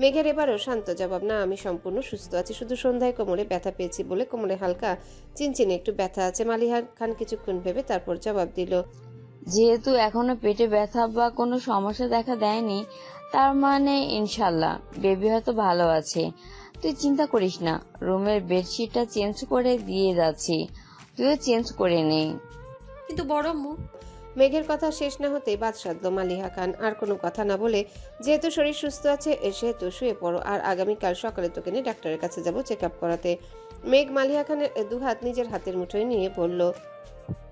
মেঘের এবারও শান্ত জবাব, না আমি সম্পূর্ণ সুস্থ আছি, শুধু সন্ধ্যায় কোমরে ব্যথা পেয়েছি বলে কোমরে হালকা চিনচিনে একটু ব্যথা আছে। মালিহা খান কিছুক্ষণ ভেবে তারপর জবাব দিল, যেহেতু এখনো পেটে ব্যথা বা কোনো সমস্যা দেখা দেয়নি, তার মানে ইনশাল্লাহ বেবি হয়তো ভালো আছে। তুই চিন্তা করিস না, রুমের বেডশিটটা চেঞ্জ করে দিয়ে যাচ্ছি, তুইও চেঞ্জ করে নে। কিন্তু বড় আম্মু। মেঘের কথা শেষ না হতেই বাদ সাধল মালিহা খান। আর কোনো কথা না বলে, যেহেতু শরীর সুস্থ আছে সেহেতু শুয়ে পড়ো, আর আগামীকাল সকালে তোকে নিয়ে ডাক্তারের কাছে যাব চেক আপ করাতে। মেঘ মালিহা খানের দুহাত নিজের হাতের মুঠোয় নিয়ে বলল,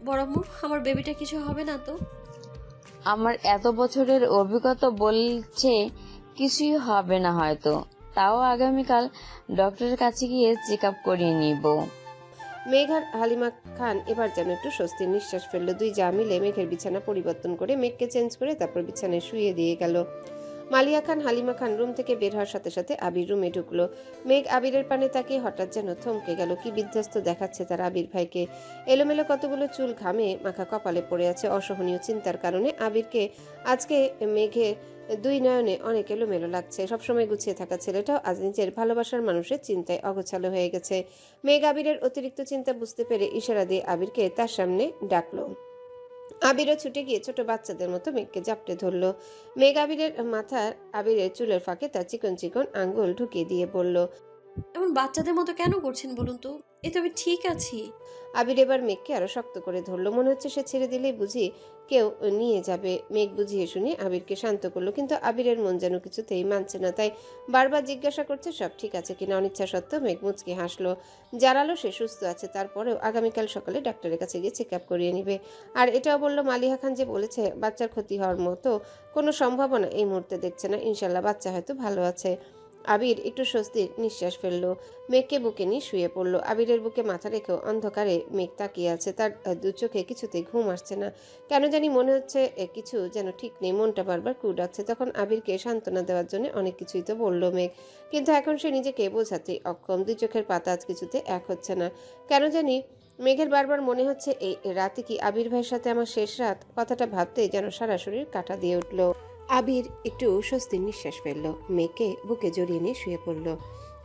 বড় আম্মু, আমার বেবিটা কিছু হবে না তো? আমার এত বছরের অভিজ্ঞতা বলছে কিছুই হবে না হয়তো, তাও আগামীকাল ডক্টরের কাছে গিয়ে চেক আপ করিয়ে নিব। মেঘ আর হালিমা খান এবার যেন একটু স্বস্তির নিঃশ্বাস ফেললো। দুই যা মিলে মেঘের বিছানা পরিবর্তন করে মেঘকে চেঞ্জ করে তারপর বিছানায় শুয়ে দিয়ে গেল। মালিয়া খান হালিমা খান রুম থেকে বের হওয়ার সাথে সাথে আবির রুমে ঢুকলো। মেঘ আবিরের পানে তাকিয়ে হঠাৎ যেন থমকে গেল। কি বিধ্বস্ত দেখাচ্ছে তার আবির ভাইকে। এলোমেলো কতগুলো চুল ঘামে মাখা কপালে পড়ে আছে। অসহনীয় চিন্তার কারণে আবিরকে আজকে মেঘের দুই নয়নে অনেক এলোমেলো লাগছে। সবসময় গুছিয়ে থাকা ছেলেটাও আজ নিজের ভালোবাসার মানুষের চিন্তায় অগোছালো হয়ে গেছে। মেঘ আবিরের অতিরিক্ত চিন্তা বুঝতে পেরে ইশারা দিয়ে আবিরকে তার সামনে ডাকলো। আবিরও ছুটে গিয়ে ছোট বাচ্চাদের মতো মেঘকে জাপটে ধরলো। মেঘ আবিরের মাথার আবিরের চুলের ফাঁকে তার চিকন চিকন আঙ্গুল ঢুকিয়ে দিয়ে বলল, এমন বাচ্চাদের মতো কেন করছেন বলুন তো? এ তো আমি ঠিক আছি। আবির এবার মেঘকে আরো শক্ত করে ধরলো। মনে হচ্ছে সে ছেড়ে দিলেই বুঝি কেউ নিয়ে যাবে। মেঘ বুঝিয়ে শুনিয়ে আবিরকে শান্ত করলো, কিন্তু আবিরের মন যেন কিছুতেই মানছে না। তাই বারবার জিজ্ঞাসা করছে সব ঠিক আছে কিনা। অনিচ্ছা সত্ত্বেও মেঘ মুচকে হাসলো, জানালো সে সুস্থ আছে, তারপরেও আগামীকাল সকালে ডাক্তারের কাছে গিয়ে চেক আপ করিয়ে নিবে। আর এটাও বললো মালিহা খান যে বলেছে বাচ্চার ক্ষতি হওয়ার মতো কোনো সম্ভাবনা এই মুহূর্তে দেখছে না। ইনশাল্লাহ বাচ্চা হয়তো ভালো আছে। আবির একটু স্বস্তির নিঃশ্বাস ফেললো। মেঘকে বুকে নিয়ে শুয়ে পড়লো। আবিরের বুকে মাথা রেখেও অন্ধকারে মেঘ তাকিয়ে আছে। তার দু চোখে কিছুতেই ঘুম আসছে না। কেন জানি মনে হচ্ছে কিছু যেন ঠিক নেই। মনটা বারবার কু ডাকছে। তখন আবিরকে সান্ত্বনা দেওয়ার জন্য অনেক কিছুই তো বললো মেঘ, কিন্তু এখন সে নিজেকে বোঝাতেই অক্ষম। দুই চোখের পাতা আজ কিছুতে এক হচ্ছে না। কেন জানি মেঘের বারবার মনে হচ্ছে এই রাতে কি আবির ভাইয়ের সাথে আমার শেষ রাত। কথাটা ভাবতেই যেন সারা শরীর কাঁটা দিয়ে উঠলো। আবির একটু স্বস্তির নিঃশ্বাস ফেললো। মেঘকে বুকে জড়িয়ে নিয়ে শুয়ে পড়লো।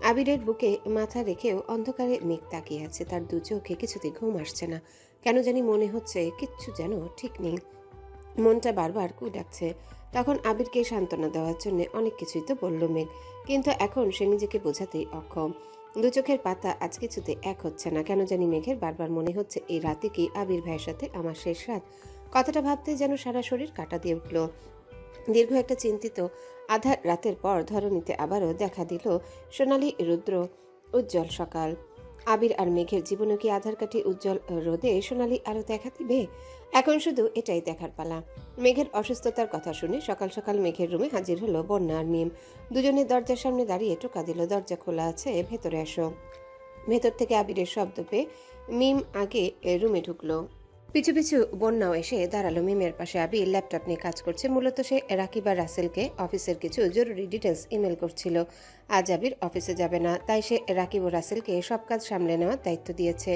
আবিরের বুকে মাথা রেখেও অন্ধকারে মেঘ তাকিয়ে আছে। তার দু চোখে কিছুতে ঘুম আসছে না। কেন জানি মনে হচ্ছে কিচ্ছু যেন ঠিক নেই। মনটা বারবার কু ডাকছে। তখন আবিরকে সান্ত্বনা দেওয়ার জন্য অনেক কিছুই তো বলল মেঘ, কিন্তু এখন সে নিজেকে বোঝাতেই অক্ষম। দু চোখের পাতা আজ কিছুতে এক হচ্ছে না। কেন জানি মেঘের বারবার মনে হচ্ছে এই রাতে কি আবির ভাইয়ের সাথে আমার শেষ রাত। কথাটা ভাবতে যেন সারা শরীর কাঁটা দিয়ে উঠল। দীর্ঘ একটা চিন্তিত আধার রাতের পর ধরণীতে আবারও দেখা দিল সোনালী রুদ্র উজ্জ্বল সকাল। আবির আর মেঘের জীবনে কি আধার কাঠি উজ্জ্বল রোদে সোনালী আরো দেখা দিবে? এখন শুধু এটাই দেখার পালা। মেঘের অসুস্থতার কথা শুনে সকাল সকাল মেঘের রুমে হাজির হলো বন্যা আর মিম। দুজনে দরজার সামনে দাঁড়িয়ে টোকা দিল, দরজা খোলা আছে, ভেতরে আসো। ভেতর থেকে আবিরের শব্দ পেয়ে মিম আগে রুমে ঢুকলো। পিছু পিছু বন্যাও এসে দাঁড়ালো মিমের পাশে। আবির ল্যাপটপ নিয়ে কাজ করছে। মূলত সে রাকিব আর রাসেলকে অফিসের কিছু জরুরি ডিটেলস ইমেল করছিল। আজ আবির অফিসে যাবে না, তাই সে রাকিব ও রাসেলকে সব কাজ সামলে নেওয়ার দায়িত্ব দিয়েছে।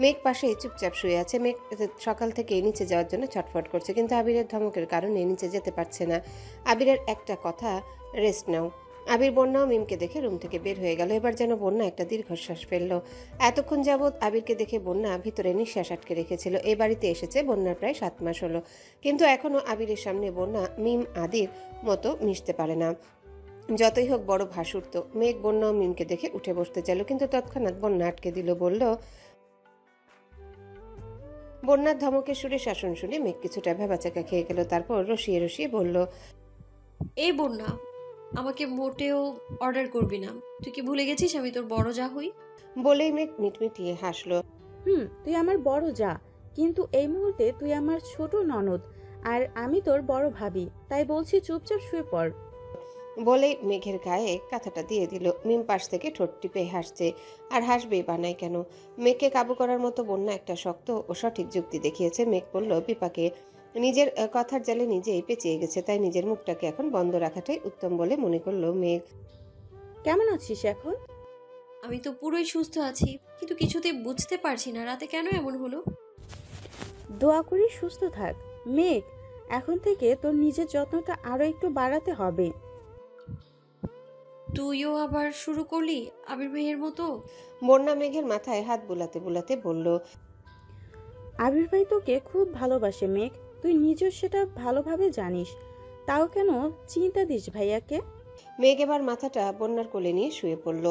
মেঘ পাশে চুপচাপ শুয়ে আছে। মেঘ সকাল থেকে নিচে যাওয়ার জন্য ছটফট করছে, কিন্তু আবিরের ধমকের কারণে নিচে যেতে পারছে না। আবিরের একটা কথা, রেস্ট নাও। আবির বন্যা ও মিমকে দেখে রুম থেকে বের হয়ে গেল। এবার যেন বন্যা একটা দীর্ঘশ্বাস ফেলল। এতক্ষণ যাবৎ আবিরকে দেখে বন্যা ভিতরে নিঃশ্বাস আটকে রেখেছিল। এই বাড়িতে এসেছে বন্যার প্রায় 7 মাস হলো, কিন্তু এখনো আবিরের সামনে বন্যা মিম আদির মতো মিশতে পারে না। যতই হোক বড় ভাসুর তো। মেঘ বন্যা ও মিমকে দেখে উঠে বসতে চাইল, কিন্তু তৎক্ষণাৎ বন্যা আটকে দিল। বলল, বন্যার ধমকের সুরে শাসন শুনে মেঘ কিছুটা ভেবাচাকা খেয়ে গেল। তারপর রসিয়ে রসিয়ে বলল, এই বন্যা, আমাকে মোটেও অর্ডার করবি না। তুই কি ভুলে গেছিস আমি তোর বড় যা হই? বলেই মেঘ মিটমিটিয়ে হাসলো। তুই আমার বড় যা, কিন্তু এই মুহূর্তে তুই আমার ছোট ননদ আর আমি তোর বড় ভাবি, তাই বলছি চুপচাপ শুয়ে পড়। বলেই মেঘের গায়ে কাঁথাটা দিয়ে দিল। মিম পাশ থেকে ঠোঁট টিপে হাসছে, আর হাসবেই বানায় কেন। মেঘকে কাবু করার মতো বন্যা একটা শক্ত ও সঠিক যুক্তি দেখিয়েছে। মেঘ বলল, বিপাকে নিজের কথার জালে নিজেই পেঁচিয়ে গেছে, তাই নিজের মুখটাকে এখন বন্ধ রাখাটাই উত্তম বলে মনে করলো মেঘ। কেমন আছিস এখন? আমি তো পুরোই সুস্থ আছি, কিন্তু কিছুতেই বুঝতে পারছি না রাতে কেন এমন হলো। দোয়া করি সুস্থ থাক। মেঘ, এখন থেকে তোর নিজের যত্নটা আরো একটু বাড়াতে হবে। তুইও আবার শুরু করলি আবির ভাইয়ের মতো? বন্যা মেঘের মাথায় হাত বুলাতে বুলাতে বলল, আবির ভাই তোকে খুব ভালোবাসে মেঘ, তুই নিজেও সেটা ভালোভাবে জানিস, তাও কেন চিন্তা দিস ভাইয়াকে? মেঘ এবার মাথাটা বন্যার কোলে নিয়ে শুয়ে পড়ল।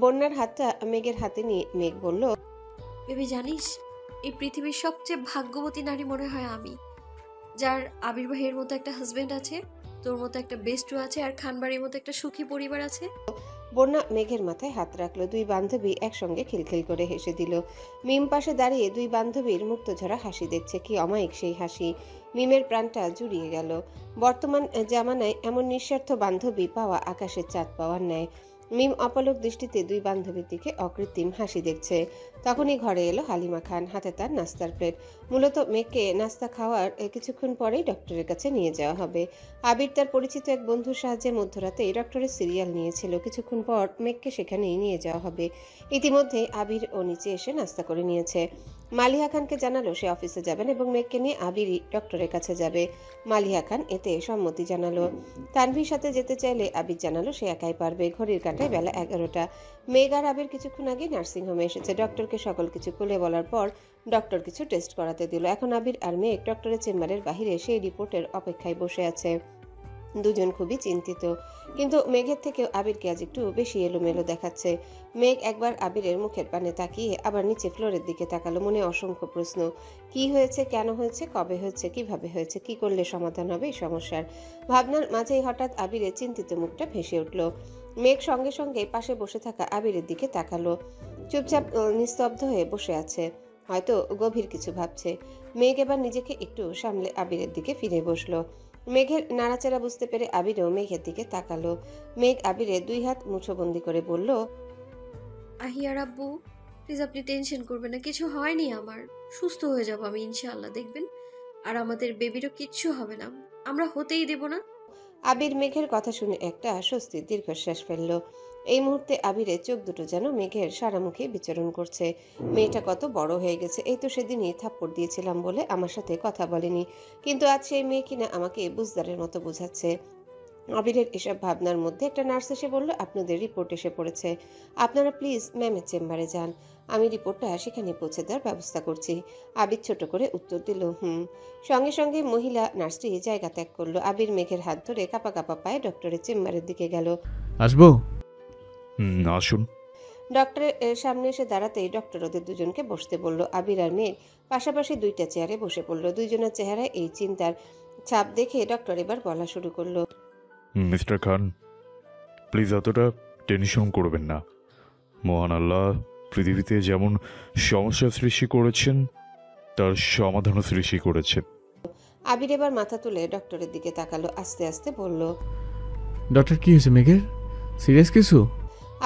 বন্যার হাতটা মেঘের হাতে নিয়ে মেঘ বলল, বেবি জানিস, এই পৃথিবীর সবচেয়ে ভাগ্যবতী নারী মনে হয় আমি, যার আবির ভাইয়ের মতো একটা হাজবেন্ড আছে, তোর মতো একটা বেস্টু আছে, আর খানবাড়ির মতো একটা সুখী পরিবার আছে। বন্যা মেঘের মাথায় হাত রাখলো। দুই বান্ধবী একসঙ্গে খিলখিল করে হেসে দিল। মিম পাশে দাঁড়িয়ে দুই বান্ধবীর মুক্তঝরা হাসি দেখছে। কি অমায়িক সেই হাসি! মিমের প্রাণটা জুড়িয়ে গেল। বর্তমান জামানায় এমন নিঃস্বার্থ বান্ধবী পাওয়া আকাশের চাঁদ পাওয়ার ন্যায়। মিম অপলক দৃষ্টিতে দুই বান্ধবীর দিকে অকৃত্রিম হাসি দেখছে। তখনই ঘরে এলো হালিমা খান, হাতে তার নাস্তার প্লেট। মূলত মেঘকে নাস্তা খাওয়ার কিছুক্ষণ পরেই ডক্টরের কাছে নিয়ে যাওয়া হবে। আবির তার পরিচিত এক বন্ধুর সাহায্যে মধ্যরাতে ডক্টরের সিরিয়াল নিয়েছিল। কিছুক্ষণ পর মেঘকে সেখানেই নিয়ে যাওয়া হবে। ইতিমধ্যে আবির ও নিচে এসে নাস্তা করে নিয়েছে। মালিহা খানকে জানালো সে অফিসে যাবেন এবং মেঘকে নিয়ে আবিরই ডক্টরের কাছে যাবে। মালিহা খান এতে সম্মতি জানালো। তানভীর সাথে যেতে চাইলে আবির জানালো সে একাই পারবে। ঘড়ির কাঁটায় বেলা 11টা। মেঘ আর আবির কিছুক্ষণ আগে নার্সিংহোমে এসেছে। ডক্টরকে সকল কিছু খুলে বলার পর ডক্টর কিছু টেস্ট করাতে দিল। এখন আবির আর মেঘ ডক্টরের চেম্বারের বাহিরে সেই রিপোর্টের অপেক্ষায় বসে আছে। দুজন খুবই চিন্তিত, কিন্তু মেঘের থেকেও আবিরকে আজ একটু বেশি এলোমেলো দেখাচ্ছে। মেঘ একবার আবিরের মুখের পানে তাকিয়ে আবার নিচে ফ্লোরের দিকে তাকালো। মনে অসংখ্য প্রশ্ন। কি হয়েছে, কেন হয়েছে, কবে হয়েছে, কিভাবে হয়েছে, কি করলে সমাধান হবে এই সমস্যার। ভাবনার মাঝেই হঠাৎ আবিরের চিন্তিত মুখটা ভেসে উঠল। মেঘ সঙ্গে সঙ্গে পাশে বসে থাকা আবিরের দিকে তাকালো। চুপচাপ নিস্তব্ধ হয়ে বসে আছে, হয়তো গভীর কিছু ভাবছে। মেঘ এবার নিজেকে একটু সামলে আবিরের দিকে ফিরে বসলো। মেঘের নাড়াচাড়া বুঝতে পেরে আবিরও মেঘের দিকে তাকালো। মেঘ আবিরের দুই হাত মুঠোবন্দি করে বলল, আহিয়ার আব্বু, প্লিজ আপনি টেনশন করবেন না, কিছু হয়নি আমার, সুস্থ হয়ে যাব আমি ইনশাআল্লাহ, দেখবেন। আর আমাদের বেবিরও কিচ্ছু হবে না, আমরা হতেই দেব না। আবির মেঘের কথা শুনে একটা স্বস্তির দীর্ঘশ্বাস ফেলল। এই মুহূর্তে আবিরের চোখ দুটো যেন মেঘের সারা মুখে বিচরণ করছে। মেয়েটা কত বড় হয়ে গেছে। এই তো সেদিনই থাপ্পড় দিয়েছিলাম বলে আমার সাথে কথা বলেনি, কিন্তু আজ সেই মেয়ে কিনা আমাকে বুঝদারের মতো বোঝাচ্ছে। আবিরের এসব ভাবনার মধ্যে একটা নার্স এসে বলল, আপনাদের রিপোর্ট এসে পড়েছে, আপনারা প্লিজ ম্যামের চেম্বারে যান, আমি রিপোর্টটা সেখানে পৌঁছে দেওয়ার ব্যবস্থা করছি। আবির ছোট করে উত্তর দিল, সঙ্গে সঙ্গে মহিলা নার্সটি জায়গা ত্যাগ করলো। আবির মেঘের হাত ধরে কাপা কাপা পায়ে ডক্টরের চেম্বারের দিকে গেল। আসবো? আসুন। ডক্টরের সামনে এসে দাঁড়াতেই ডক্টর ওদের দুজনকে বসতে বলল। আবির আর মেঘ পাশাপাশি দুইটা চেয়ারে বসে পড়ল। দুইজনের চেহারায় এই চিন্তার ছাপ দেখে ডক্টর এবার বলা শুরু করলো, মিস্টার খান, প্লিজ এতটা টেনশন করবেন না। মহান আল্লাহ পৃথিবীতে যেমন সমস্যা সৃষ্টি করেছেন, তার সমাধানও সৃষ্টি করেছেন। আবির এবার মাথা তুলে ডক্টরের দিকে তাকালো, আস্তে আস্তে বলল, ডক্টর কি হয়েছে মেঘের? সিরিয়াস কিছু?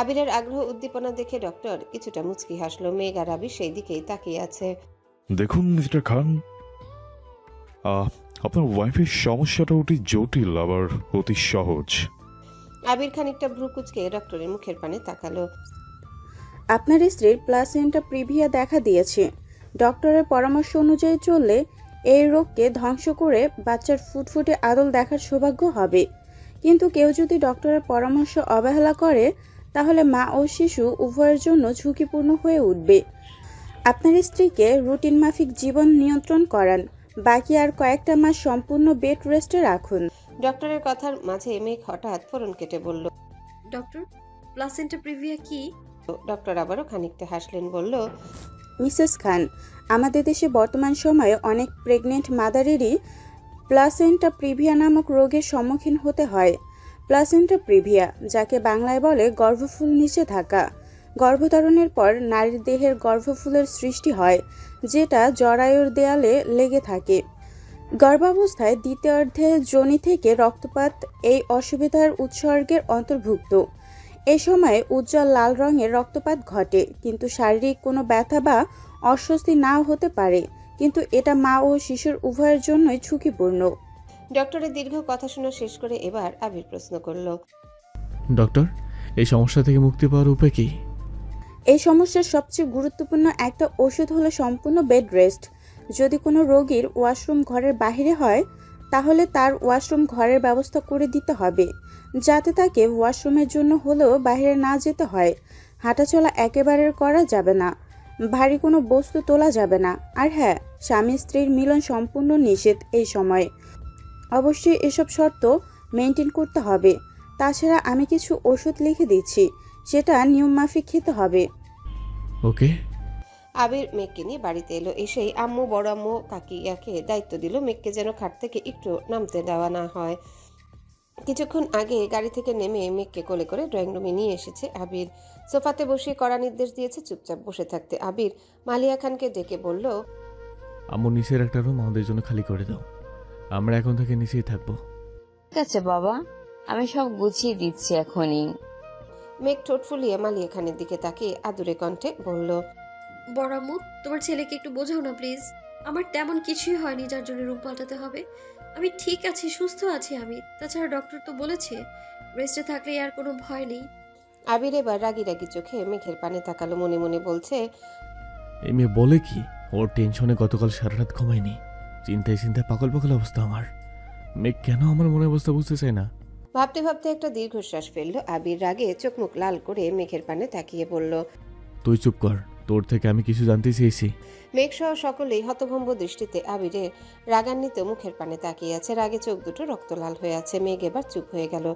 আবিরের আগ্রহ উদ্দীপনা দেখে ডক্টর কিছুটা মুচকি হাসলো। মেঘ আর আবির সেই দিকেই তাকিয়ে আছে। দেখুন মিস্টার খান, আপনার ওয়াইফের সমস্যাটা অতি জটিল আবার অতি সহজ। আবির খানিকটা ভ্রু কুচকে ডক্টরের মুখের পানে তাকালো। আপনার স্ত্রীর প্লাসেন্টা প্রিভিয়া দেখা দিয়েছে। ডক্টরের পরামর্শ অনুযায়ী চললে এই রোগকে ধ্বংস করে বাচ্চার ফুটফুটে আদল দেখার সৌভাগ্য হবে। কিন্তু কেউ যদি ডক্টরের পরামর্শ অবহেলা করে তাহলে মা ও শিশু উভয়ের জন্য ঝুঁকিপূর্ণ হয়ে উঠবে। আপনার স্ত্রীকে রুটিন মাফিক জীবন নিয়ন্ত্রণ করান, বাকি আর কয়েকটা মাস সম্পূর্ণ বেড রেস্টে রাখুন। ডক্টরের কথার মাঝে মেঘ হঠাৎ ফোরন কেটে বলল, ডক্টর, প্লাসেন্টা প্রিভিয়া কি? ডক্টর আবারও খানিকটা হাসলেন, বলল, মিসেস খান, আমাদের দেশে বর্তমান সময়ে অনেক প্রেগনেন্ট মাদারেরই প্লাসেন্টা প্রিভিয়া নামক রোগের সম্মুখীন হতে হয়। প্লাসেন্টা প্রিভিয়া, যাকে বাংলায় বলে গর্ভফুল নিচে থাকা, গর্ভধারণের পর নারীর দেহের গর্ভফুলের সৃষ্টি হয়, যেটা জরায়ুর দেয়ালে লেগে থাকে। গর্ভাবস্থায় দ্বিতীয়ার্ধে যোনি থেকে রক্তপাত এই অসুবিধার উৎসর্গের অন্তর্ভুক্ত। এ সময় উজ্জ্বল লাল রঙের রক্তপাত ঘটে, কিন্তু শারীরিক কোনো ব্যথা বা অস্বস্তি নাও হতে পারে, কিন্তু এটা মা ও শিশুর উভয়ের জন্যই ঝুঁকিপূর্ণ। ডক্টরের দীর্ঘ কথা শোনা শেষ করে এবার আবির প্রশ্ন করল, ডক্টর, এই সমস্যা থেকে মুক্তি পাওয়ার উপায় কি? এই সমস্যার সবচেয়ে গুরুত্বপূর্ণ একটা ওষুধ হলো সম্পূর্ণ বেড রেস্ট। যদি কোনো রোগীর ওয়াশরুম ঘরের বাইরে হয় তাহলে তার ওয়াশরুম ঘরের ব্যবস্থা করে দিতে হবে, যাতে তাকে ওয়াশরুমের জন্য হলেও বাইরে না যেতে হয়। হাঁটাচলা একেবারে করা যাবে না, ভারী কোনো বস্তু তোলা যাবে না, আর হ্যাঁ, স্বামী স্ত্রীর মিলন সম্পূর্ণ নিষেধ এই সময়। অবশ্যই এসব শর্ত মেনটেন করতে হবে। তাছাড়া আমি কিছু ওষুধ লিখে দিচ্ছি, সেটা নিয়ম মাফিক খেতে হবে। ওকে। আবির মেঘকে নিয়ে বাড়িতে এলো। এসেই আম্মু, বড় আম্মু, কাকিয়াকে দায়িত্ব দিল মেঘকে যেন খাট থেকে একটু নামতে দেওয়া না হয়। কিছুক্ষণ আগে গাড়ি থেকে নেমে মেঘকে কোলে করে ড্রয়িং রুমে নিয়ে এসেছে আবির। সোফাতে বসিয়ে কড়া নির্দেশ দিয়েছে চুপচাপ বসে থাকতে। আবির মালিয়া খানকে ডেকে বলল, আম্মু, নিচের একটা রুম আমাদের জন্য খালি করে দাও, আমরা এখন থেকে নিচেই থাকবো। ঠিক আছে বাবা, আমি সব গুছিয়ে দিচ্ছি এখনই। মেঘ ঠোঁট ফুলিয়ে মালিয়া খানের দিকে তাকিয়ে আদুরে কণ্ঠে বলল, বড় আম্মু, তোমার ছেলেকে একটু বোঝাও না প্লিজ। আমার তেমন কিছুই হয়নি যার জন্য রুম পাল্টাতে হবে। আমি ঠিক আছি, সুস্থ আছি আমি। তাছাড়া ডক্টর তো বলেছে রেস্টে থাকলে আর কোনো ভয় নেই। আবির এবার রাগি রাগি চোখে মেঘের পানে তাকালো, মনে মনে বলছে, এই মেয়ে বলে কি? ওর টেনশনে গতকাল সারা রাত ঘুমায়নি, চিন্তায় চিন্তায় পাগল পাগল অবস্থা আমার। মেঘ কেন আমার মনের অবস্থা বুঝতে চায় না? ভাবতে ভাবতে একটা দীর্ঘশ্বাস ফেললো আবির। রাগে চোখ মুখ লাল করে মেঘের পানে তাকিয়ে বলল, তুই চুপ কর, তোর থেকে আমি কিছু জানতে চেয়েছি। মেঘ সহ সকলেই হতভম্ব দৃষ্টিতে আবিরের রাগান্বিত মুখের পানে তাকিয়ে আছে। রাগে চোখ দুটো রক্তলাল হয়ে আছে। মেঘ এবার চুপ হয়ে গেল।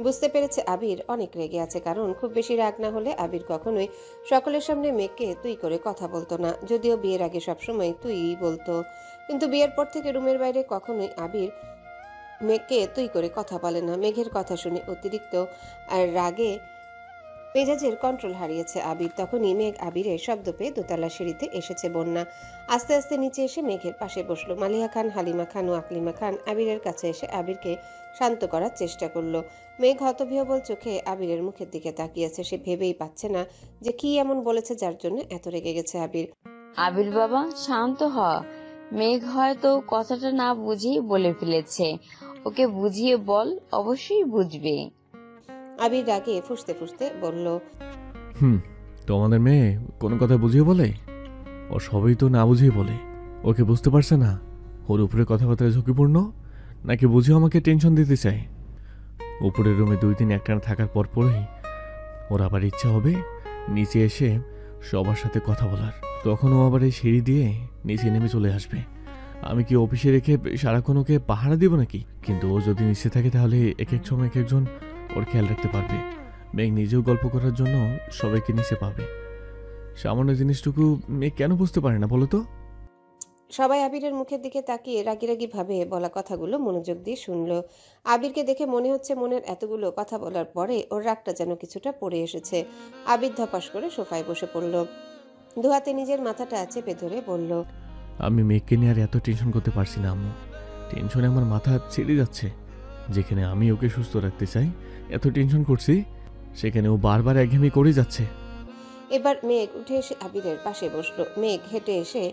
বুঝতে পেরেছে আবির অনেক রেগে আছে, কারণ খুব বেশি রাগ না হলে আবির কখনোই সকলের সামনে মেঘকে তুই করে কথা বলতো না। যদিও বিয়ের আগে সবসময় তুই বলতো, কিন্তু বিয়ের পর থেকে রুমের বাইরে কখনোই আবির মেঘকে তুই করে কথা বলে না। মেঘের কথা শুনে অতিরিক্ত আর রাগে মেজাজের কন্ট্রোল হারিয়েছে আবির। তখনই মেঘ আবিরের শব্দ পেয়ে দোতলা সিঁড়িতে এসেছে বন্যা। আস্তে আস্তে নিচে এসে মেঘের পাশে বসলো। মালিয়া খান, হালিমা খান ও আকলিমা খান আবিরের কাছে এসে আবিরকে শান্ত করার চেষ্টা করলো। মেঘ হতবিহ্বল চোখে আবিরের মুখের দিকে তাকিয়েছে। সে ভেবেই পাচ্ছে না যে কি এমন বলেছে যার জন্য এত রেগে গেছে আবির। আবির বাবা, শান্ত হ। মেঘ হয়তো কথাটা না বুঝেই বলে ফেলেছে, ওকে বুঝিয়ে বল, অবশ্যই বুঝবে। আবির রাগে ফুঁসতে ফুঁসতে বলল, তোমাদের মেয়ে কোনো কথা বুঝিয়ে বলে? ও সবই তো না বুঝিয়ে বলে। ওকে বুঝতে পারছে না ওর উপরে কথাবার্তা ঝুঁকিপূর্ণ, নাকি বুঝিয়ে আমাকে টেনশন দিতে চায়? উপরের রুমে 2 দিন একটানা থাকার পর পরেই ওর আবার ইচ্ছা হবে নিচে এসে সবার সাথে কথা বলার। তখন ও আবার এই সিঁড়ি দিয়ে নিচে নেমে চলে আসবে। আমি কি অফিসে রেখে সারাক্ষণ ওকে পাহারা দিব নাকি? কিন্তু ও যদি নিচে থাকে তাহলে এক এক সময় এক একজন ওর খেয়াল রাখতে পারবে। মেঘ নিজেও গল্প করার জন্য সবাইকে নিচে পাবে। সামান্য জিনিসটুকু মেঘ কেন বুঝতে পারে না বলো তো? সবাই আবিরের মুখের দিকে তাকিয়ে রাগি রাগি ভাবে বলা কথাগুলো মনোযোগ দিয়ে শুনলো। আবিরকে দেখে মনে হচ্ছে মনের এতগুলো কথা বলার পরে ওর রাগটা যেন কিছুটা পড়ে এসেছে। আবির ধপাস করে সোফায় বসে পড়ল। দুহাতে নিজের মাথাটা চেপে ধরে বলল, আমি মেঘকে নিয়ে আর এত টেনশন করতে পারছি না আম্মু। টেনশনে আমার মাথা ছেড়ে যাচ্ছে। যেখানে আমি ওকে সুস্থ রাখতে চাই, এত টেনশন করছি, সেখানে ও বারবার একঘেয়েমি করে যাচ্ছে। এবার মেঘ উঠে এসে আবিরের পাশে বসলো। মেঘ হেঁটে এসে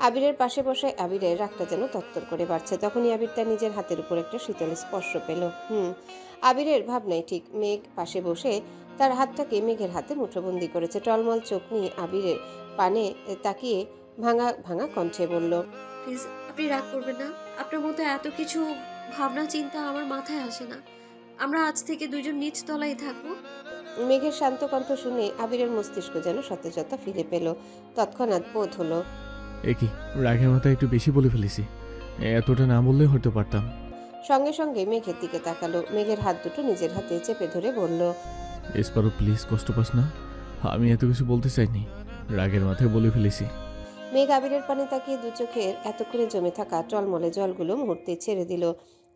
আবিরের পাশে বসায় আবিরের রাগটা যেন তত্তর করে বাড়ছে। তখনই আবির তার নিজের হাতের উপর একটা শীতল স্পর্শ পেল। আবিরের ভাবনাই ঠিক। মেঘ পাশে বসে তার হাতটাকে মেঘের হাতে মুঠোবন্দি করেছে। টলমল চোখ নিয়ে আবিরের পানে তাকিয়ে ভাঙা ভাঙা কণ্ঠে বলল, প্লিজ আপনি রাগ করবেন না। আপনার মতো এত কিছু ভাবনা চিন্তা আমার মাথায় আসে না। আমরা আজ থেকে দুইজন নিচ তলায় থাকবো। মেঘের শান্ত কণ্ঠ শুনে আবিরের মস্তিষ্ক যেন সতেজতা ফিরে পেল। তৎক্ষণাৎ বোধ হলো, এ কি, রাগের মাথায় একটু বেশি বলে ফেলেছি। এতটা না বললে হতে পারতাম। সঙ্গে সঙ্গে মেঘের দিকে তাকালো। মেঘের হাত দুটো নিজের হাতে চেপে ধরে বলল, এসপারো প্লিজ, কষ্ট পাস না। আমি এত কিছু বলতে চাইনি, রাগের মাথায় বলে ফেলেছি। মেঘ আবিরের পানে তাকিয়ে দু চোখের এতক্ষণে জমে থাকা টলমলে জলগুলো মুহূর্তে ছেড়ে দিল,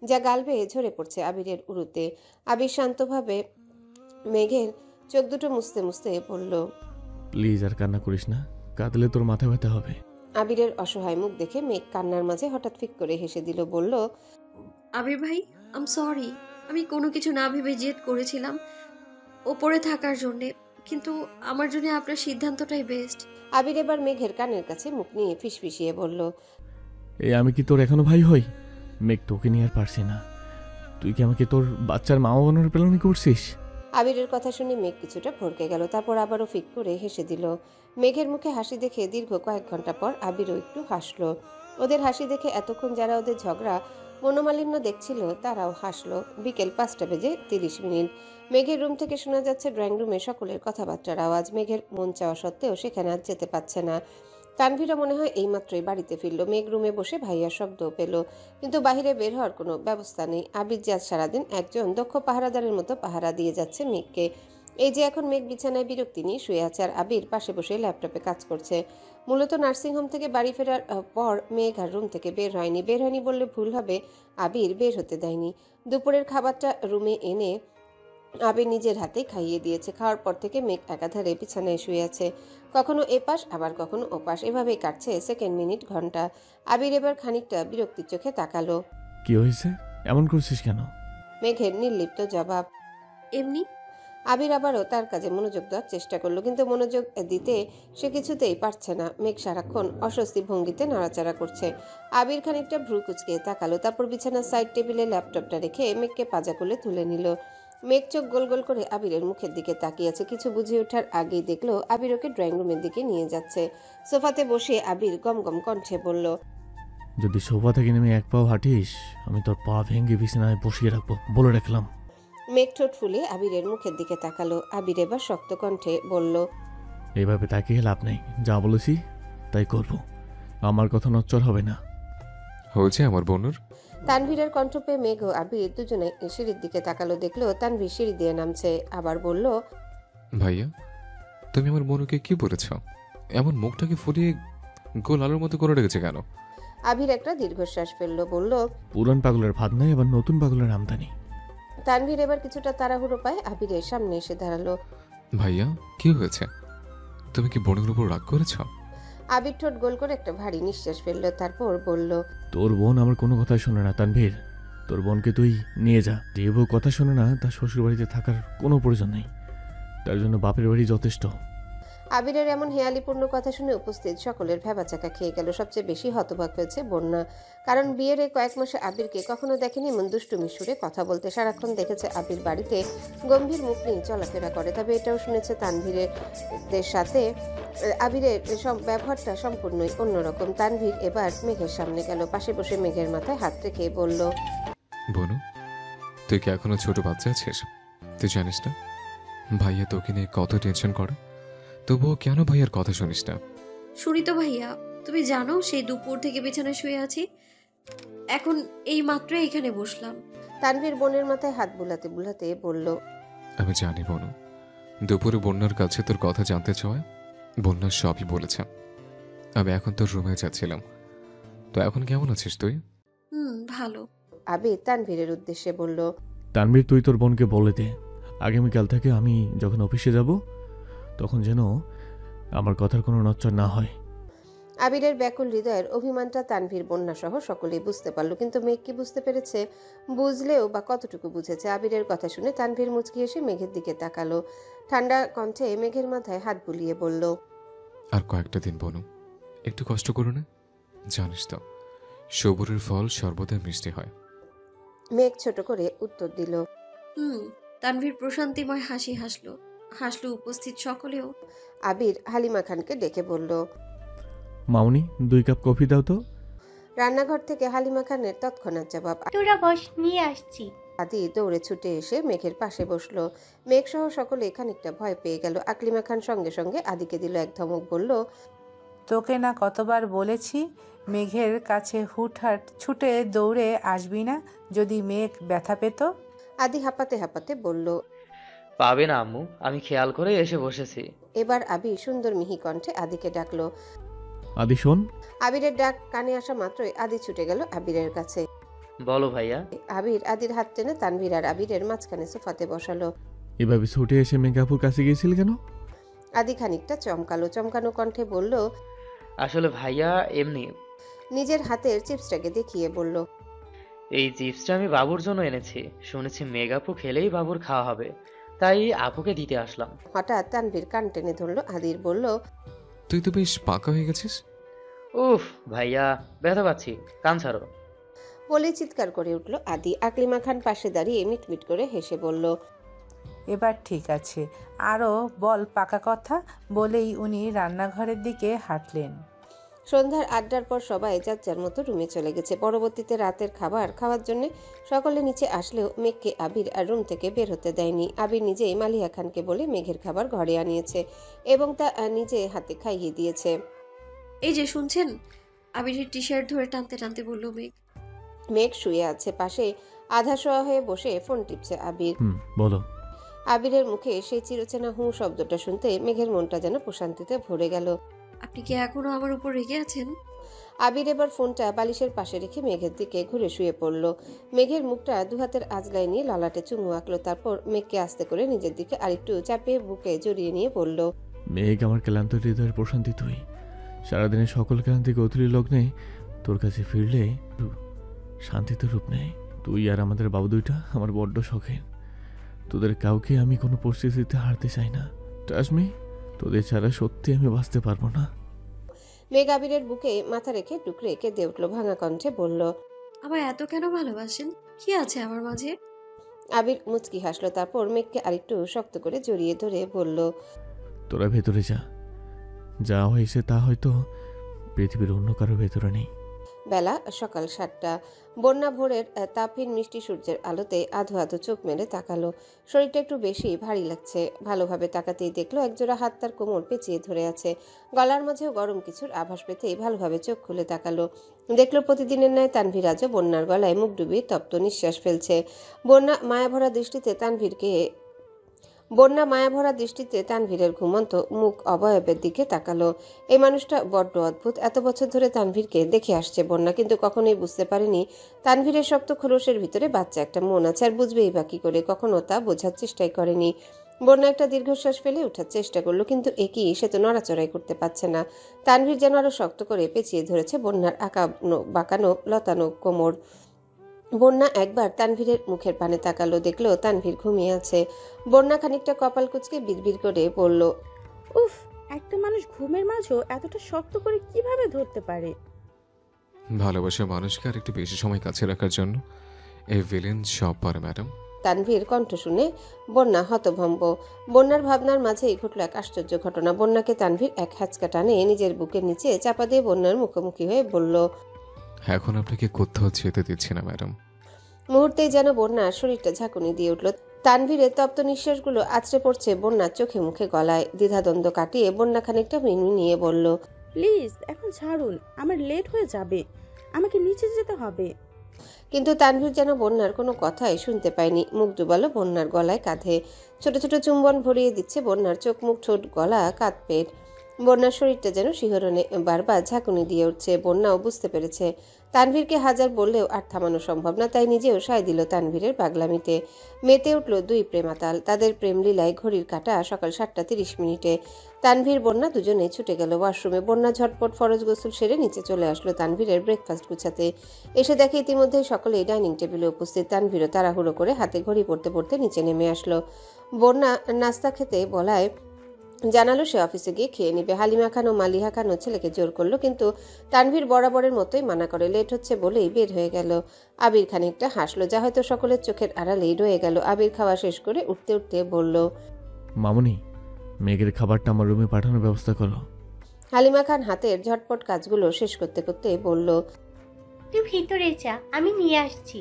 যা গাল বেয়ে ঝরে পড়ছে আবিরের উরুতে। আবির শান্তভাবে মেঘের চোখ দুটো মুছতে মুছতে বলল, প্লিজ আর কান্না করিস না, কাঁদলে তোর মাথা ব্যথা হবে। আবিরের অসহায় মুখ দেখে মেঘ কান্নার মাঝে হঠাৎ ফিক করে হেসে দিল। বলল, আবির ভাই, আম সরি। আমি কোনো কিছু না ভেবে জেদ করেছিলাম ওপরে থাকার জন্যে, কিন্তু আমার জন্য আপনার সিদ্ধান্তটাই বেস্ট। আবির এবার মেঘের কানের কাছে মুখ নিয়ে ফিসফিসিয়ে বলল, আমি কি তোর এখনো ভাই হই? মেঘ, তোকে নিয়ে আর পারছি না। তুই কি আমাকে তোর বাচ্চার মা বানানোর প্ল্যান করছিস? আবিরের কথা শুনে মেঘ কিছুটা ভড়কে গেল, তারপর আবারও ফিক করে হেসে দিল। মেঘের মুখে হাসি দেখে দীর্ঘ কয়েক ঘন্টা পর আবিরও একটু হাসলো। ওদের হাসি দেখে এতক্ষণ যারা ওদের ঝগড়া মনোমালিন্য দেখছিল তারাও হাসলো। বিকেল 5:30। মেঘের রুম থেকে শোনা যাচ্ছে ড্রয়িং রুমে সকলের কথাবার্তার আওয়াজ। মেঘের মন চাওয়া সত্ত্বেও সেখানে আর যেতে পারছে না। তানভীরও মনে হয় এইমাত্রই বাড়িতে ফিরল। মেঘ রুমে বসে ভাইয়ার শব্দ পেল, কিন্তু বাহিরে বের হওয়ার কোনো ব্যবস্থা নেই। আবির আজ সারাদিন একজন দক্ষ পাহারাদারের মতো পাহারা দিয়ে যাচ্ছে মেঘকে। এই যে এখন মেঘ বিছানায় বিরক্তি নিয়ে শুয়ে আছে, আর আবির পাশে বসে ল্যাপটপে কাজ করছে। মূলত নার্সিংহোম থেকে বাড়ি ফেরার পর মেঘ আর রুম থেকে বের হয়নি বললে ভুল হবে। আবির বের হতে দেয়নি। দুপুরের খাবারটা রুমে এনে আবির নিজের হাতেই খাইয়ে দিয়েছে। খাওয়ার পর থেকে মেঘ একাধারে বিছানায় শুয়ে আছে, কখনো এপাশ আবার কখনো ওপাশ। এভাবেই কাটছে সেকেন্ড, মিনিট, ঘন্টা। আবির এবার খানিকটা বিরক্তির চোখে তাকালো। কি হয়েছে, এমন করছিস কেন? মেঘের নির্লিপ্ত জবাব, এমনি। আবির আবারও তার কাজে মনোযোগ দেওয়ার চেষ্টা করলো, কিন্তু মনোযোগ দিতে সে কিছুতেই পারছে না। মেঘ সারাক্ষণ অস্বস্তি ভঙ্গিতে নাড়াচাড়া করছে। আবির খানিকটা ভ্রু কুচকে তাকালো, তারপর বিছানার সাইড টেবিলে ল্যাপটপটা রেখে মেঘকে পাজা কোলে তুলে নিল। মেঘ চোখ গোল গোল করে আবিরের মুখের দিকে তাকিয়েছে। কিছু বুঝে ওঠার আগেই দেখলো আবির ওকে ড্রয়িং রুমের দিকে নিয়ে যাচ্ছে। সোফাতে বসে আবির গম গম কণ্ঠে বলল, যদি সোফা থেকে নেমে এক পাও হাঁটিস, আমি তোর পা ভেঙে বিছানায় বসিয়ে রাখবো, বলে রাখলাম। মেঘ ঠোঁট ফুলে আবিরের মুখের দিকে তাকালো। আবির এবার শক্ত কণ্ঠে বলল, এইভাবে তাকিয়ে লাভ নেই, যা বলেছি তাই করব, আমার কথা নচ্চর হবে না। হয়েছে আমার বোনের। তানভীরের কণ্ঠ পেয়ে মেঘ ও আবির দুজনে সিঁড়ির দিকে তাকালো। দেখলো তানভীর সিঁড়ি দিয়ে নামছে। আবার বলল, ভাইয়া, তুমি আমার বোনকে কি বলেছ? এমন মুখটাকে ফুলিয়ে গোল আলুর মতো করে রেখেছে কেন? আবির একটা দীর্ঘশ্বাস ফেললো, বলল, পুরান পাগলের ভাত নাই, এবার নতুন পাগলের আমদানি। তানভীর এবার কিছুটা তাড়াহুড়ো পায় আবিরের সামনে এসে দাঁড়ালো। ভাইয়া, কি হয়েছে? তুমি কি বোনের উপর রাগ করেছ? আবির ঠোঁট গোল করে একটা ভারী নিঃশ্বাস ফেললো, তারপর বলল, তোর বোন আমার কোনো কথাই শোনে না তানভীর। তোর বোনকে তুই নিয়ে যা। যে বউ কথা শোনে না তার শ্বশুর বাড়িতে থাকার কোনো প্রয়োজন নেই, তার জন্য বাপের বাড়ি যথেষ্ট। আবিরের এমন হেয়ালিপূর্ণ কথা শুনে উপস্থিত সকলের ভ্যাবাচাকা খেয়ে গেল। সবচেয়ে বেশি হতবাক হয়েছে বন্যা, কারণ বিয়ের কয়েক মাসে আবিরকে কখনো দেখেনি এমন দুষ্টুমি সুরে কথা বলতে। সারাক্ষণ দেখেছে আবির বাড়িতে গম্ভীর মুখ নিয়ে চলাফেরা করে, তবে এটাও শুনেছে তানভীরের সাথে আবিরের ব্যবহারটা সম্পূর্ণই অন্যরকম। তানভীর এবার মেঘের সামনে গেল, পাশে বসে মেঘের মাথায় হাত রেখে বলল, বোনু, তুই কি এখনো ছোট বাচ্চা আছিস? তুই জানিস না ভাইয়া তোকে নিয়ে কত টেনশন করে? তবুও কেন ভাইয়ার কথা শুনিস না? শুনি তো ভাইয়া, তুমি জানো সেই দুপুর থেকে বিছানায় শুয়ে আছি, এখন এই মাত্র এখানে বসলাম। তানভীর বোনের মাথায় হাত বুলাতে বুলাতে বলল, আমি জানি বোনু, দুপুরে বন্যার কাছে তোর কথা জানতে চাওয়া বন্যার সবই বলেছে। আমি এখন তোর রুমে যাচ্ছিলাম, তো এখন কেমন আছিস তুই? ভালো। আবির তানভীরের উদ্দেশ্যে বলল, তানভীর, তুই তোর বোনকে বলে দে আগামীকাল থেকে আমি যখন অফিসে যাব তখন যেন আমার কথার কোনো নচ্চর না হয়। আবিরের ব্যাকুল হৃদয়ের অভিমানটা তানভীর, বন্যা সহ সকলেই বুঝতে পারল, কিন্তু মেঘ কি বুঝতে পেরেছে? বুঝলেও বা কতটুকু বুঝেছে? আবিরের কথা শুনে তানভীর মুচকি এসে মেঘের দিকে তাকালো। ঠান্ডা কণ্ঠে মেঘের মাথায় হাত বুলিয়ে বলল, আর কয়েকটা দিন বনু, একটু কষ্ট করো না। জানিস তো সবুরের ফল সর্বদা মিষ্টি হয়। মেঘ ছোট করে উত্তর দিল। তানভীর প্রশান্তিময় হাসি হাসলো উপস্থিত সকলেও। আবির হালিমা খানকে ডেকে বলল, মামুনি 2 কাপ কফি দাও তো। রান্নাঘর থেকে হালিমা খানের তৎক্ষণাৎ জবাব, তোরা বস, নিয়ে আসছি। আদি দৌড়ে ছুটে এসে মেঘের পাশে বসলো। মেঘ সহ সকলে খানিকটা ভয় পেয়ে গেল। আকলিমা খান সঙ্গে সঙ্গে আদিকে দিল এক ধমক, বলল, তোকে না কতবার বলেছি মেঘের কাছে হুটহাট ছুটে দৌড়ে আসবি না, যদি মেঘ ব্যথা পেত। আদি হাঁপাতে হাঁপাতে বলল, পাবে না আম্মু, আমি খেয়াল করে এসে বসেছি। এবার আবির সুন্দর মিহি কণ্ঠে আদিকে ডাকলো। আদি শোন। আবিরের ডাক কানে আসা মাত্রই আদি ছুটে গেল আবিরের কাছে। বলো ভাইয়া। আবির আদির হাত টেনে তানভীর আর আবিরের মাঝখানে সোফাতে বসালো। এভাবে ছুটে এসে মেঘাপুর কাছে গিয়েছিল কেন? আদি খানিকটা চমকানো কণ্ঠে বলল, আসলে ভাইয়া এমনি। নিজের হাতের চিপসটাকে দেখিয়ে বলল, এই চিপসটা আমি বাবুর জন্য এনেছি, শুনেছি মেঘাপু খেলেই বাবুর খাওয়া হবে, তাই আপুকে দিতে আসলাম। হঠাৎ তানভীর কান টেনে ধরলো আদির, বলল, তুই তো বেশ পাকা হয়ে গেছিস। উফ ভাইয়া, ব্যথা পাচ্ছি, কান ছাড়ো। বলে চিৎকার করে উঠল আদি। আকলিমা খান পাশে দাঁড়িয়ে মিটমিট করে হেসে বলল, এবার ঠিক আছে, আরও বল পাকা কথা। বলেই উনি রান্নাঘরের দিকে হাঁটলেন। সন্ধ্যার আড্ডার পর সবাই যার যার মতো রুমে চলে গেছে। পরবর্তীতে রাতের খাবার খাওয়ার জন্য সকলে নিচে আসলেও মেঘকে আবির আর রুম থেকে বের হতে দেয়নি। আবির নিজেই মালিয়া খানকে বলে মেঘের খাবার ঘরে আনিয়েছে এবং তা নিজে হাতে খাইয়ে দিয়েছে। এই যে শুনছেন, আবিরের টি শার্ট ধরে টানতে টানতে বলল মেঘ। মেঘ শুয়ে আছে পাশে, আধা শোয়া হয়ে বসে ফোন টিপছে আবির। বলো। আবিরের মুখে সেই চিরচেনা হু শব্দটা শুনতে মেঘের মনটা যেন প্রশান্তিতে ভরে গেল। আপনি কি এখনো আমার উপর রেগে আছেন? আবির এবার ফোনটা বালিশের পাশে রেখে মেঘের দিকে ঘুরে শুয়ে পড়ল। মেঘের মুখটা দুহাতের আজলায় নিয়ে ললাটে চুমু আঁকলো। তারপর মেঘকে আস্তে করে নিজের দিকে আরেকটু চাপিয়ে বুকে জড়িয়ে নিয়ে বলল, মেঘ আমার ক্লান্ত হৃদয়ের প্রশান্তি তুই। সারাদিনের সকল ক্লান্তি গধূলি লগ্নে তোর কাছে ফিরলে শান্তিতে রূপ নেয়। তুই আর আমাদের বাবু দুইটা আমার বড্ড শখের। তোদের কাউকে আমি কোনো পরিস্থিতিতে হারতে চাই না। ট্রাস্ট মি, তোদের ছাড়া সত্যি আমি বাঁচতে পারবো না। মেঘ আবিরের বুকে মাথা রেখে টুকরে কেঁদে উঠল, ভাঙা কণ্ঠে বলল, আমায় এত কেন ভালোবাসেন? কি আছে আমার মাঝে? আবির মুচকি হাসলো। তারপর মেঘকে আরেকটু শক্ত করে জড়িয়ে ধরে বলল, তোরা ভেতরে যা, যা হয়েছে তা হয়তো পৃথিবীর অন্য কারো ভেতরে নেই। বেলা সকাল 7টা। বন্যা ভোরের তাপহীন মিষ্টি সূর্যের আলোতে আধো আধো চোখ মেলে তাকালো। শরীরটা একটু বেশি ভারী লাগছে। ভালোভাবে তাকাতেই দেখলো একজোড়া হাত তার কোমর পেঁচিয়ে ধরে আছে। গলার মাঝেও গরম কিছুর আভাস পেতেই ভালোভাবে চোখ খুলে তাকালো। দেখলো প্রতিদিনের ন্যায় তানভীর আজও বন্যার গলায় মুখ ডুবিয়ে তপ্ত নিঃশ্বাস ফেলছে। বন্যা মায়াভরা দৃষ্টিতে তানভীরের ঘুমন্ত মুখ অবয়বের দিকে তাকালো। এই মানুষটা বড্ড অদ্ভুত। এত বছর ধরে তানভীরকে দেখে আসছে বন্যা, কিন্তু কখনোই বুঝতে পারেনি তানভীরের শক্ত খোলসের ভিতরে বাচ্চা একটা মন আছে, আর বুঝবেই বা কি করে। কখনো তা বোঝার চেষ্টাই করেনি। বন্যা একটা দীর্ঘশ্বাস ফেলে ওঠার চেষ্টা করলো, কিন্তু একই সে তো নড়াচড়াই করতে পারছে না। তানভীর যেন আরো শক্ত করে পেঁচিয়ে ধরেছে বন্যার আঁকানো বাঁকানো লতানো কোমর। বন্যা একবার তানভীরের মুখের পানে তাকালো, দেখলো তানভীর ঘুমিয়ে আছে। বন্যা খানিকটা কপাল কুঁচকে বিড়বিড় করে বলল, উফ, একটা মানুষ ঘুমের মাঝেও এতটা শক্ত করে কিভাবে ধরতে পারে? ভালোবাসা মানুষকে আর একটু বেশি সময় কাছে রাখার জন্য এই ভিলেন সব পারে ম্যাডাম। তানভীর কণ্ঠ শুনে বন্যা হতভম্ব। বন্যার ভাবনার মাঝেই ঘটল এক আশ্চর্য ঘটনা। বন্যাকে তানভীর এক হ্যাচকা টানে নিজের বুকের নিচে চাপা দিয়ে বন্যার মুখোমুখি হয়ে বলল, এখন আপনাকে কোথাও যেতে দিচ্ছি না ম্যাডাম। মুহূর্তেই যেন বন্যার শরীরটা ঝাঁকুনি দিয়ে উঠল। তানভীরের তপ্ত নিঃশ্বাসগুলো আছড়ে পড়ছে বন্যার চোখে মুখে গলায়। দ্বিধাদ্বন্দ্ব কাটিয়ে বন্যা খানিকটা মিনমিনিয়ে বলল, প্লিজ এখন ছাড়ুন, আমার লেট হয়ে যাবে, আমাকে নিচে যেতে হবে। কিন্তু তানভীর যেন বন্যার কোনো কথাই শুনতে পায়নি। মুখ ডুবালো বন্যার গলায় কাঁধে। ছোট ছোট চুম্বন ভরিয়ে দিচ্ছে বন্যার চোখ মুখ ঠোঁট গলা কাঁধ পেট। বন্যার শরীরটা যেন শিহরণে বারবার ঝাঁকুনি দিয়ে উঠছে। বন্যাও বুঝতে পেরেছে তানভীরকে হাজার বললেও আর থামানো সম্ভব না, তাই নিজেও সায় দিল তানভীরের পাগলামিতে। মেতে উঠল দুই প্রেমাতাল। তাদের প্রেম লীলায় ঘড়ির কাঁটা সকাল 7:30। তানভীর বন্যা দুজনে ছুটে গেল ওয়াশরুমে। বন্যা ঝটপট ফরজ গোসল সেরে নিচে চলে আসলো তানভীরের ব্রেকফাস্ট গুছাতে। এসে দেখে ইতিমধ্যেই সকলেই ডাইনিং টেবিলে উপস্থিত। তানভীরও তাড়াহুড়ো করে হাতে ঘড়ি পড়তে পড়তে নিচে নেমে আসলো। বন্যা নাস্তা খেতে বলায় জানালো সে অফিসে গিয়ে খেয়ে নিবে। হালিমা খান ও মালিহা খানও ছেলেকে জোর করলো, কিন্তু তানভীর বরাবরের মতোই মানা করে। লেট হচ্ছে বলেই বের হয়ে গেল। আবির খানিকটা হাসলো, যা হয়তো সকলের চোখের আড়ালেই রয়ে গেল। আবির খাওয়া শেষ করে উঠতে উঠতে বলল, মামুনি, মেঘের খাবারটা আমার রুমে পাঠানোর ব্যবস্থা করো। হালিমা খান হাতের ঝটপট কাজগুলো শেষ করতে করতে বলল, তুই ভিতরে যা, আমি নিয়ে আসছি।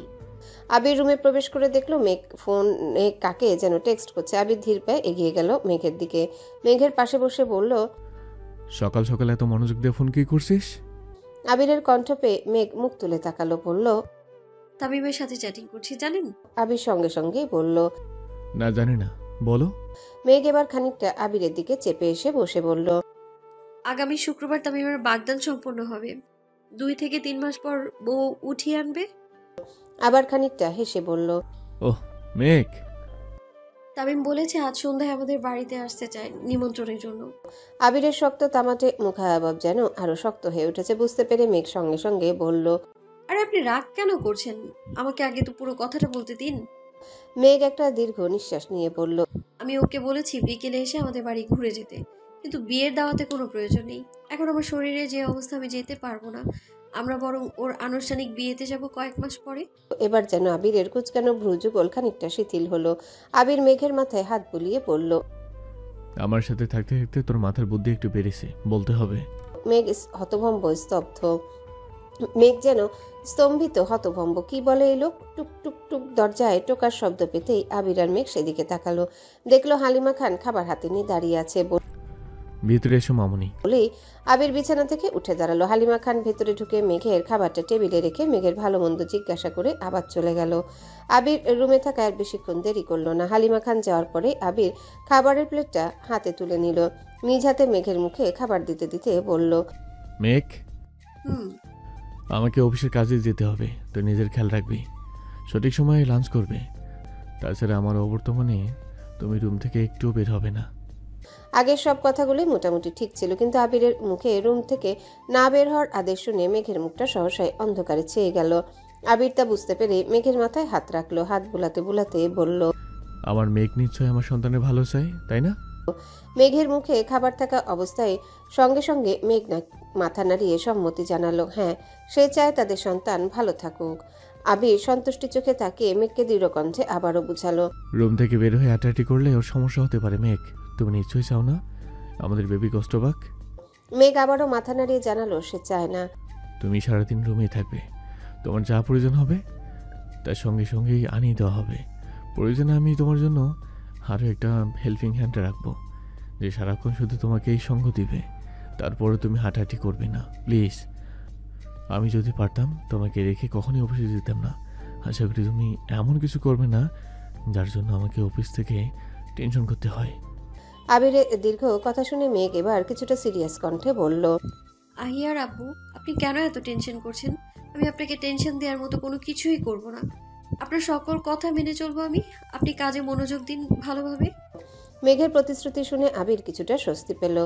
আবির রুমে প্রবেশ করে দেখলো মেঘ ফোনে কাকে যেন টেক্সট করছে। আবির ধীর পায়ে এগিয়ে গেল মেঘের দিকে। মেঘের পাশে বসে বলল, সকাল সকাল এত মনোযোগ দিয়ে ফোন কি করছিস? আবিরের কণ্ঠ পেয়ে মেঘ মুখ তুলে তাকালো, বলল, তামিমের সাথে চ্যাটিং করছি জানেন। আবির সঙ্গে সঙ্গে বলল, না জানি না, বলো। মেঘ এবার খানিকটা আবিরের দিকে চেপে এসে বসে বলল, আগামী শুক্রবার তামিমের বাগদান সম্পন্ন হবে। 2 থেকে 3 মাস পর বউ উঠিয়ে আনবে। আবার খানিকটা হেসে বলল, ওহ মেঘ। তামিম বলেছে আজ সন্ধ্যায় আমাদের বাড়িতে আসতে চায় নিমন্ত্রণের জন্য। আবিরের শক্ত তামাটে মুখাভাব যেন আরো শক্ত হয়ে উঠেছে। বুঝতে পেরে মেঘ সঙ্গে সঙ্গে বলল, আরে আপনি রাগ কেন করছেন? আমাকে আগে তো পুরো কথাটা বলতে দিন। মেঘ একটা দীর্ঘ নিঃশ্বাস নিয়ে বলল, আমি ওকে বলেছি বিকেলে এসে আমাদের বাড়ি ঘুরে যেতে, কিন্তু বিয়ের দাওয়াতে কোনো প্রয়োজন নেই। এখন আমার শরীরে যে অবস্থা, আমি যেতে পারবো না। আমরা বরং ওর আনুষ্ঠানিক বিয়েতে যাব কয়েক মাস পরে। এবার যেন আবিরের কুচকানো ভ্রুযুগল খানিকটা শিথিল হলো। আবির মেঘের মাথায় হাত বুলিয়ে বলল, আমার সাথে থাকতে থাকতে তোর মাথার বুদ্ধি একটু বেড়েছে, বলতে হবে। মেঘ হতভম্ব, স্তব্ধ। মেঘ যেন স্তম্ভিত, হতভম্ব। কি বলে এই লোক? টুক টুক টুক দরজায় টোকার শব্দ পেতেই আবির আর মেঘ সেদিকে তাকালো। দেখলো হালিমা খান খাবার হাতে নিয়ে দাঁড়িয়ে আছে। ভিতরে এসো মামুনি বলেই আবির বিছানা থেকে উঠে দাঁড়ালো। হালিমা খান ভেতরে ঢুকে মেঘের খাবারটা টেবিলে রেখে মেঘের ভালো মন্দ জিজ্ঞাসা করে আবার চলে গেল। আবির রুমে থাকা আর বেশিক্ষণ দেরি করলো না। হালিমা খান যাওয়ার পরে আবির খাবারের প্লেটটা হাতে তুলে নিল। নিজ হাতে মেঘের মুখে খাবার দিতে দিতে বলল, মেঘ, আমাকে অফিসের কাজে যেতে হবে, তো নিজের খেয়াল রাখবি, সঠিক সময়ে লাঞ্চ করবে। তাছাড়া আমার অবর্তমানে তুমি রুম থেকে একটুও বের হবে না। আগের সব কথাগুলোই মোটামুটি ঠিক ছিল, কিন্তু আবিরের মুখে রুম থেকে না বের হওয়ার আদেশ শুনে মেঘের মুখটা সহসায় অন্ধকারে ছেয়ে গেল। আবির তা বুঝতে পেরে মেঘের মাথায় হাত রাখলো। হাত বুলাতে বুলাতে বলল, আমার মেঘ নিশ্চয় আমার সন্তানের ভালো চাই, তাই না? মেঘের মুখে খাবার থাকা অবস্থায় সঙ্গে সঙ্গে মেঘ মাথা নাড়িয়ে সম্মতি জানালো। হ্যাঁ, সে চায় তাদের সন্তান ভালো থাকুক। আবির সন্তুষ্টি চোখে তাকিয়ে মেঘকে দৃঢ় কণ্ঠে আবারও বুঝালো, রুম থেকে বের হয়ে হাঁটাহাঁটি করলে ওর সমস্যা হতে পারে। মেঘ, তুমি নিশ্চয়ই চাও না আমাদের বেবি কষ্ট পাক? মেঘ আবারও মাথা নাড়িয়ে জানালো সে চায় না। তুমি সারাদিন রুমেই থাকবে, তোমার যা প্রয়োজন হবে তার সঙ্গে সঙ্গেই আনিয়ে দেওয়া হবে। প্রয়োজনে আমি তোমার জন্য আরও একটা হেল্পিং হ্যান্ড রাখবো, যে সারাক্ষণ শুধু তোমাকে এই সঙ্গ দিবে। তারপরে তুমি হাঁটাহাঁটি করবে না, প্লিজ। আমি যদি পারতাম তোমাকে রেখে কখনই অফিসে যেতাম না। আশা করি তুমি এমন কিছু করবে না যার জন্য আমাকে অফিস থেকে টেনশন করতে হয়। আবিরের দীর্ঘ কথা শুনে মেঘ এবার কিছুটা সিরিয়াস কণ্ঠে বলল, আহিয়ার আব্বু, আপনি কেন এত টেনশন করছেন? আমি আপনাকে টেনশন দেওয়ার মতো কোনো কিছুই করব না। আপনার সকল কথা মেনে চলবো আমি। আপনি কাজে মনোযোগ দিন ভালোভাবে। মেঘের প্রতিশ্রুতি শুনে আবির কিছুটা স্বস্তি পেল।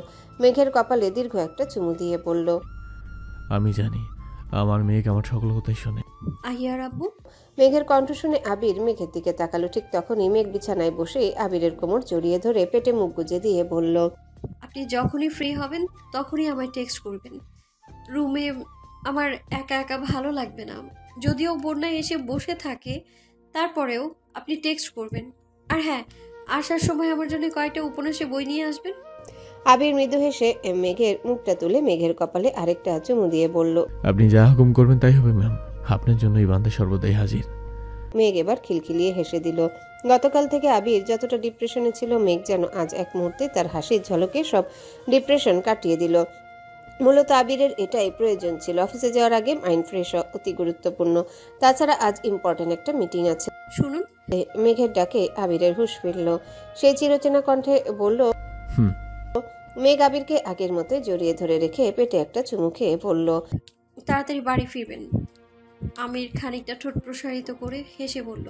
মেঘের কপালে দীর্ঘ একটা চুমু দিয়ে বলল, আমি জানি আমার মেঘ আমার সকল কথাই শোনে। আহিয়ার আব্বু। মেঘের কণ্ঠ শুনে আবির মেঘের দিকে তাকালো। ঠিক তখনই মেঘ বিছানায় বসে আবিরের কোমর জড়িয়ে ধরে পেটে মুখ গুজে দিয়ে বলল, আপনি যখনই ফ্রি হবেন তখনই আমায় টেক্সট করবেন। রুমে আমার একা একা ভালো লাগবে না। যদিও বন্যায় এসে বসে থাকে, তারপরেও আপনি টেক্সট করবেন। আর হ্যাঁ, আসার সময় আমার জন্য কয়েকটা উপন্যাসে বই নিয়ে আসবেন। আবির মৃদু হেসে মেঘের মুখটা তুলে মেঘের কপালে আরেকটা চুমু দিয়ে বলল, আপনি যা হুকুম করবেন তাই হবে ম্যাম, আপনার জন্য এই বান্দা সর্বদাই হাজির। মেঘ এবার খিলখিলিয়ে হেসে দিল। গতকাল থেকে আবির যতটা ডিপ্রেশনে ছিল, মেঘ যেন আজ এক মুহূর্তে তার হাসির ঝলকে সব ডিপ্রেশন কাটিয়ে দিল। মূলত আবিরের এটাই প্রয়োজন ছিল। অফিসে যাওয়ার আগে মাইন্ড ফ্রেশ অতি গুরুত্বপূর্ণ। তাছাড়া আজ ইম্পর্টেন্ট একটা মিটিং আছে। শুনুন। মেঘের ডাকে আবিরের হুঁশ ফিরল। সেই চিরচেনা কণ্ঠে বলল, মেঘ আবিরকে আগের মতো জড়িয়ে ধরে রেখে পেটে একটা চুমু খেয়ে বলল, তাড়াতাড়ি বাড়ি ফিরবেন। আমির খানিকটা ঠোঁট প্রসারিত করে হেসে বলল,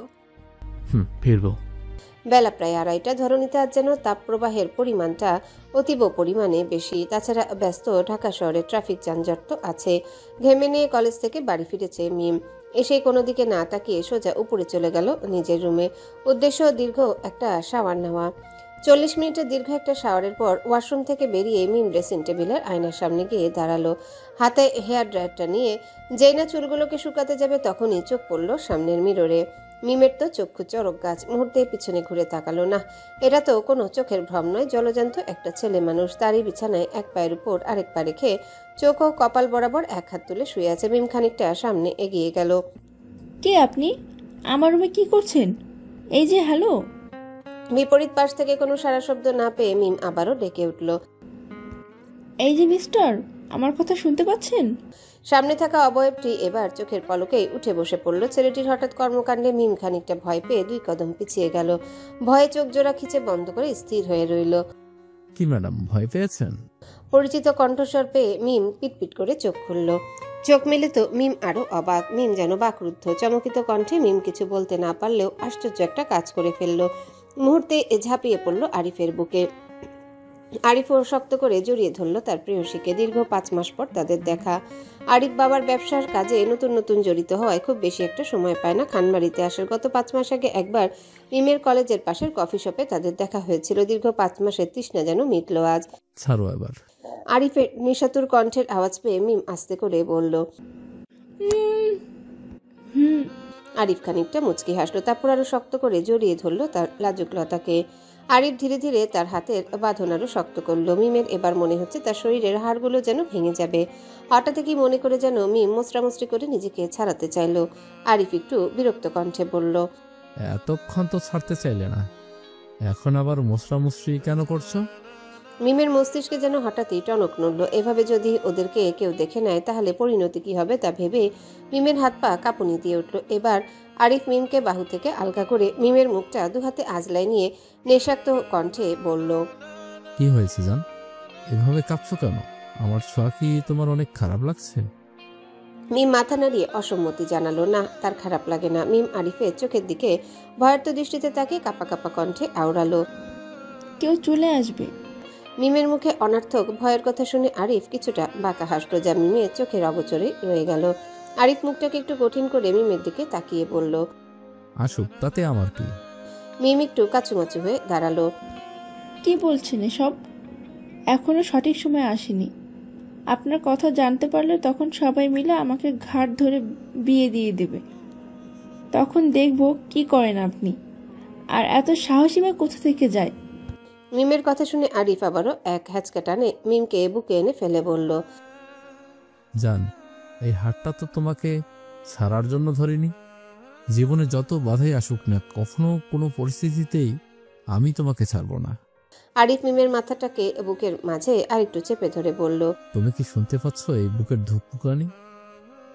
ফিরবো। বেলা প্রায় 2:30। ধরণীতে আজ যেন তাপপ্রবাহের পরিমাণটা অতীব পরিমাণে বেশি। তাছাড়া ব্যস্ত ঢাকা শহরে ট্রাফিক যানজট তো আছে। ঘেমে নিয়ে কলেজ থেকে বাড়ি ফিরেছে মিম। এসে কোনো দিকে না তাকিয়ে সোজা উপরে চলে গেল নিজের রুমে। উদ্দেশ্য দীর্ঘ একটা শাওয়ার নেওয়া। 40 মিনিটের দীর্ঘ একটা শাওয়ারের পর ওয়াশরুম থেকে বেরিয়ে মিম ড্রেসিং টেবিলের আয়নার সামনে গিয়ে দাঁড়ালো। হাতে হেয়ার ড্রায়ারটা নিয়ে যেই না চুলগুলোকে শুকাতে যাবে তখনই চোখ পড়ল সামনের মিররে। মিমের তো চক্ষু চরক গাছ। মুহূর্তে পিছনে ঘুরে তাকালো না। এটা তো কোনো চোখের ভ্রম নয়, জলজান্ত একটা ছেলে মানুষ। তারই বিছানায় এক পায়ের উপর আরেক পা রেখে চোখ ও কপাল বরাবর এক হাত তুলে শুয়ে আছে। মিম খানিকটা সামনে এগিয়ে গেল। কে আপনি? আমার রুমে কি করছেন? এই যে হ্যালো। বিপরীত পাশ থেকে কোনো সারা শব্দ না পেয়ে মিম আবারও ডেকে উঠল, এই যে মিস্টার, আমার কথা শুনতে পাচ্ছেন? সামনে থাকা অবয়বটি এবার চোখের পলকেই উঠে বসে পড়ল। ছেলেটির হঠাৎ কর্মকাণ্ডে মিম খানিকটা ভয় পেয়ে 2 কদম পিছিয়ে গেল। ভয়ে চোখ জোড়া খিচে বন্ধ করে স্থির হয়ে রইল। কি ম্যাডাম, ভয় পেয়েছেন? পরিচিত কণ্ঠস্বর পেয়ে মিম পিটপিট করে চোখ খুলল। চোখ মেলে তো মিম আরো অবাক। মিম যেন বাকরুদ্ধ। চমকিত কণ্ঠে মিম কিছু বলতে না পারলেও আশ্চর্য একটা কাজ করে ফেলল। মুহূর্তে ঝাঁপিয়ে পড়ল আরিফের বুকে। আরিফও শক্ত করে জড়িয়ে ধরল তার প্রেয়সীকে। দীর্ঘ 5 মাস পর তাদের দেখা। আরিফ বাবার ব্যবসার কাজে নতুন নতুন জড়িত হওয়ায় খুব বেশি একটা সময় পায় না খানবাড়িতে আসার। গত 5 মাস আগে একবার মিমের কলেজের পাশের কফি শপে তাদের দেখা হয়েছিল। দীর্ঘ 5 মাসের তৃষ্ণা যেন মিটল আজ। ছাড়ো এবার। আরিফের নিশাতুর কণ্ঠের আওয়াজ পেয়ে মিম আস্তে করে বলল, আরিফ খানিকটা মুচকি হাসলো। তারপর আরো শক্ত করে জড়িয়ে ধরল তার লাজুক লতাকে। আরিফ ধীরে ধীরে তার হাতের বাঁধন আরো শক্ত করলো। মিমের এবার মনে হচ্ছে তার শরীরের হাড়গুলো যেন ভেঙে যাবে। হঠাৎ কি মনে করে যেন মিম মোচড়ামুচড়ি করে নিজেকে ছাড়াতে চাইলো। আরিফ একটু বিরক্ত কণ্ঠে বলল, এতক্ষণ তো ছাড়তে চাইলে না, এখন আবার মুসরামুসরি কেন করছো? মিমের মস্তিষ্কে যেন হঠাৎই টনক নড়ল। এভাবে যদি ওদেরকে কেউ দেখে নেয় তাহলে পরিণতি কি হবে তা ভেবে মিমের হাত পা কাঁপুনি দিয়ে উঠল। এবার আরিফ মিমকে বাহু থেকে আলগা করে মিমের মুখটা 2 হাতে আজলাই নিয়ে নেশাক্ত কণ্ঠে বলল, কি হয়েছে জান, এভাবে কাঁপছো কেন? আমার ছোঁয়া কি তোমার অনেক খারাপ লাগছে? মিম মাথা নাড়িয়ে অসম্মতি জানালো, না, তার খারাপ লাগে না। মিম আরিফের চোখের দিকে ভয়ার্ত দৃষ্টিতে তাকে কাঁপা কাঁপা কণ্ঠে আওড়ালো, কেউ চলে আসবে। মিমের মুখে অনার্থক ভয়ের কথা শুনে আরিফ কিছুটা বাঁকা হাসল, যা মিমের চোখের অগোচরে রয়ে গেল। আরিফ মুখটাকে একটু কঠিন করে মিমের দিকে তাকিয়ে বলল, আসুক, তাতে আমার কি? মিম একটু কাচুমাচু হয়ে দাঁড়ালো। কি বলছেন এসব? এখনো সঠিক সময় আসেনি। আপনার কথা জানতে পারলে তখন সবাই মিলে আমাকে ঘাট ধরে বিয়ে দিয়ে দেবে। তখন দেখব কি করেন আপনি। আর এত সাহসী বা কোথা থেকে যায়? মিমের কথা শুনে আরিফ আবারও এক হ্যাচকা টানে মিমকে বুকে এনে ফেলে বলল, জান, এই হাতটা তো তোমাকে ছাড়ার জন্য ধরিনি। জীবনে যত বাধাই আসুক না, কখনো কোনো পরিস্থিতিতেই আমি তোমাকে ছাড়বো না। আরিফ মিমের মাথাটাকে বুকের মাঝে আরেকটু চেপে ধরে বলল, তুমি কি শুনতে পাচ্ছ এই বুকের ধুকপুকানি?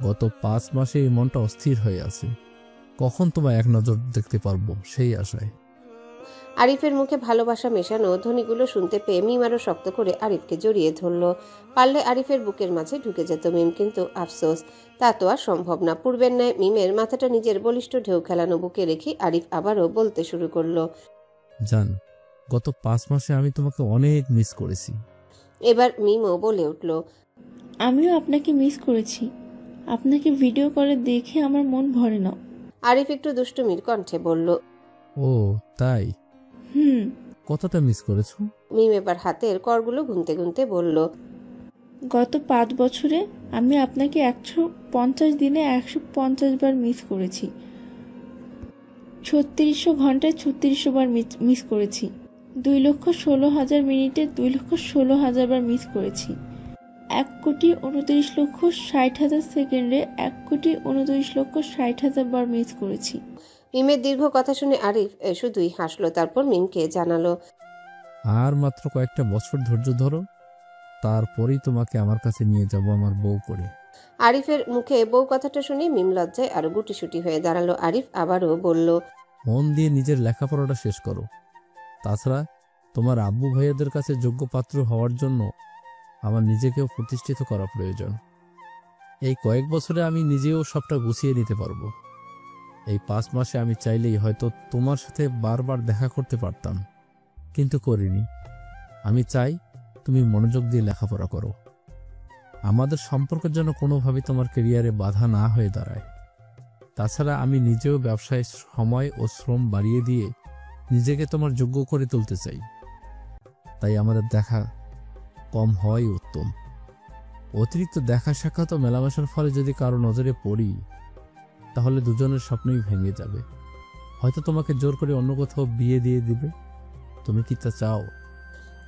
গত 5 মাসে এই মনটা অস্থির হয়ে আছে। কখন তোমায় এক নজর দেখতে পারবো সেই আশায়। আরিফের মুখে ভালোবাসা মেশানো ধ্বনিগুলো শুনতে পেয়ে মিম আরো শক্ত করে আরিফকে জড়িয়ে ধরল। পারলে আরিফের বুকের মাঝে ঢুকে যেত মিম, কিন্তু আফসোস, তা তো আর সম্ভব না। পূর্বের ন্যায় মিমের মাথাটা নিজের বলিষ্ঠ ঢেউ খেলানো বুকে রেখে আরিফ আবারও বলতে শুরু করলো, জান, গত 5 মাসে আমি তোমাকে অনেক মিস করেছি। এবার মিমও বলে উঠল, আমিও আপনাকে মিস করেছি। আপনাকে ভিডিও কলে দেখে আমার মন ভরে না। আরিফ একটু দুষ্টুমির কণ্ঠে বলল, ও তাই? কতটা মিস করেছো? মিম এবার হাতের করগুলো গুনতে গুনতে বলল, গত 5 বছরে আমি আপনাকে 150 দিনে 150 বার মিস করেছি। 3600 ঘন্টায় 3600 বার মিস করেছি। 2,16,000 মিনিটে 2,16,000 বার মিস করেছি। 1,29,60,000 সেকেন্ডে 1,29,60,000 বার মিস করেছি। মিমের দীর্ঘ কথা শুনে আরিফ শুধুই হাসলো। তারপর মিমকে জানালো, আর মাত্র কয়েকটা বছর ধৈর্য ধরো, তারপরেই তোমাকে আমার কাছে নিয়ে যাব আমার বউ করে। আরিফের মুখে বউ কথাটা শুনে মিম লজ্জায় আরো গুটিসুটি হয়ে দাঁড়ালো। আরিফ আবারও বলল, মন দিয়ে নিজের লেখাপড়াটা শেষ করো। তাছাড়া তোমার আব্বু ভাইয়াদের কাছে যোগ্য পাত্র হওয়ার জন্য আমার নিজেকেও প্রতিষ্ঠিত করা প্রয়োজন। এই কয়েক বছরে আমি নিজেও সবটা গুছিয়ে নিতে পারবো। এই 5 মাসে আমি চাইলেই হয়তো তোমার সাথে বারবার দেখা করতে পারতাম, কিন্তু করিনি। আমি চাই তুমি মনোযোগ দিয়ে লেখাপড়া করো। আমাদের সম্পর্কের জন্য কোনোভাবে তোমার ক্যারিয়ারে বাধা না হয়ে দাঁড়ায়। তাছাড়া আমি নিজেও ব্যবসায় সময় ও শ্রম বাড়িয়ে দিয়ে নিজেকে তোমার যোগ্য করে তুলতে চাই। তাই আমাদের দেখা কম হওয়াই উত্তম। অতিরিক্ত দেখা সাক্ষাৎ ও মেলামেশার ফলে যদি কারো নজরে পড়ি, তাহলে দুজনের স্বপ্নই ভেঙে যাবে। হয়তো তোমাকে জোর করে অন্য কোথাও বিয়ে দিয়ে দিবে। তুমি কি তা চাও?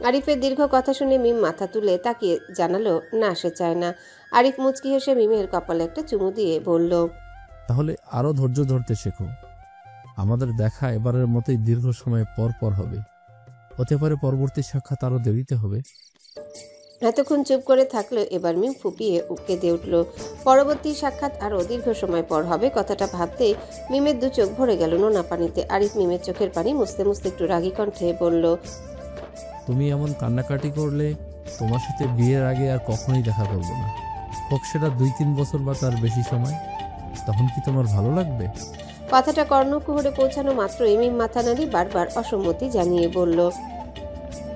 আরিফের দীর্ঘ কথা শুনে মিম মাথা তুলে তাকিয়ে জানালো না, সে চায় না। আরিফ মুচকি হেসে মিমের কপালে একটা চুমু দিয়ে বলল, তাহলে আরো ধৈর্য ধরতে শেখো। আমাদের দেখা এবারের মতোই দীর্ঘ সময় পর পর হবে। হতে পারে পরবর্তী সাক্ষাৎ আরো দেরিতে হবে। এতক্ষণ চুপ করে থাকলো, এবার মিম ফুপিয়ে কেঁদে উঠল। পরবর্তী সাক্ষাৎ আরো দীর্ঘ সময় পর হবে কথাটা ভাবতেই মিমের 2 চোখ ভরে গেল নোনা পানিতে। আরিফ মিমের চোখের পানি মুছতে মুছতে একটু রাগী কণ্ঠে বলল, তুমি এমন কান্নাকাটি করলে তোমার সাথে বিয়ের আগে আর কখনোই দেখা করব না। হোক সেটা 2-3 বছর বা তার বেশি সময়। তখন কি তোমার ভালো লাগবে? কথাটা কর্ণকুহরে পৌঁছানো মাত্রই মিম মাথা নাড়ি বারবার অসম্মতি জানিয়ে বলল,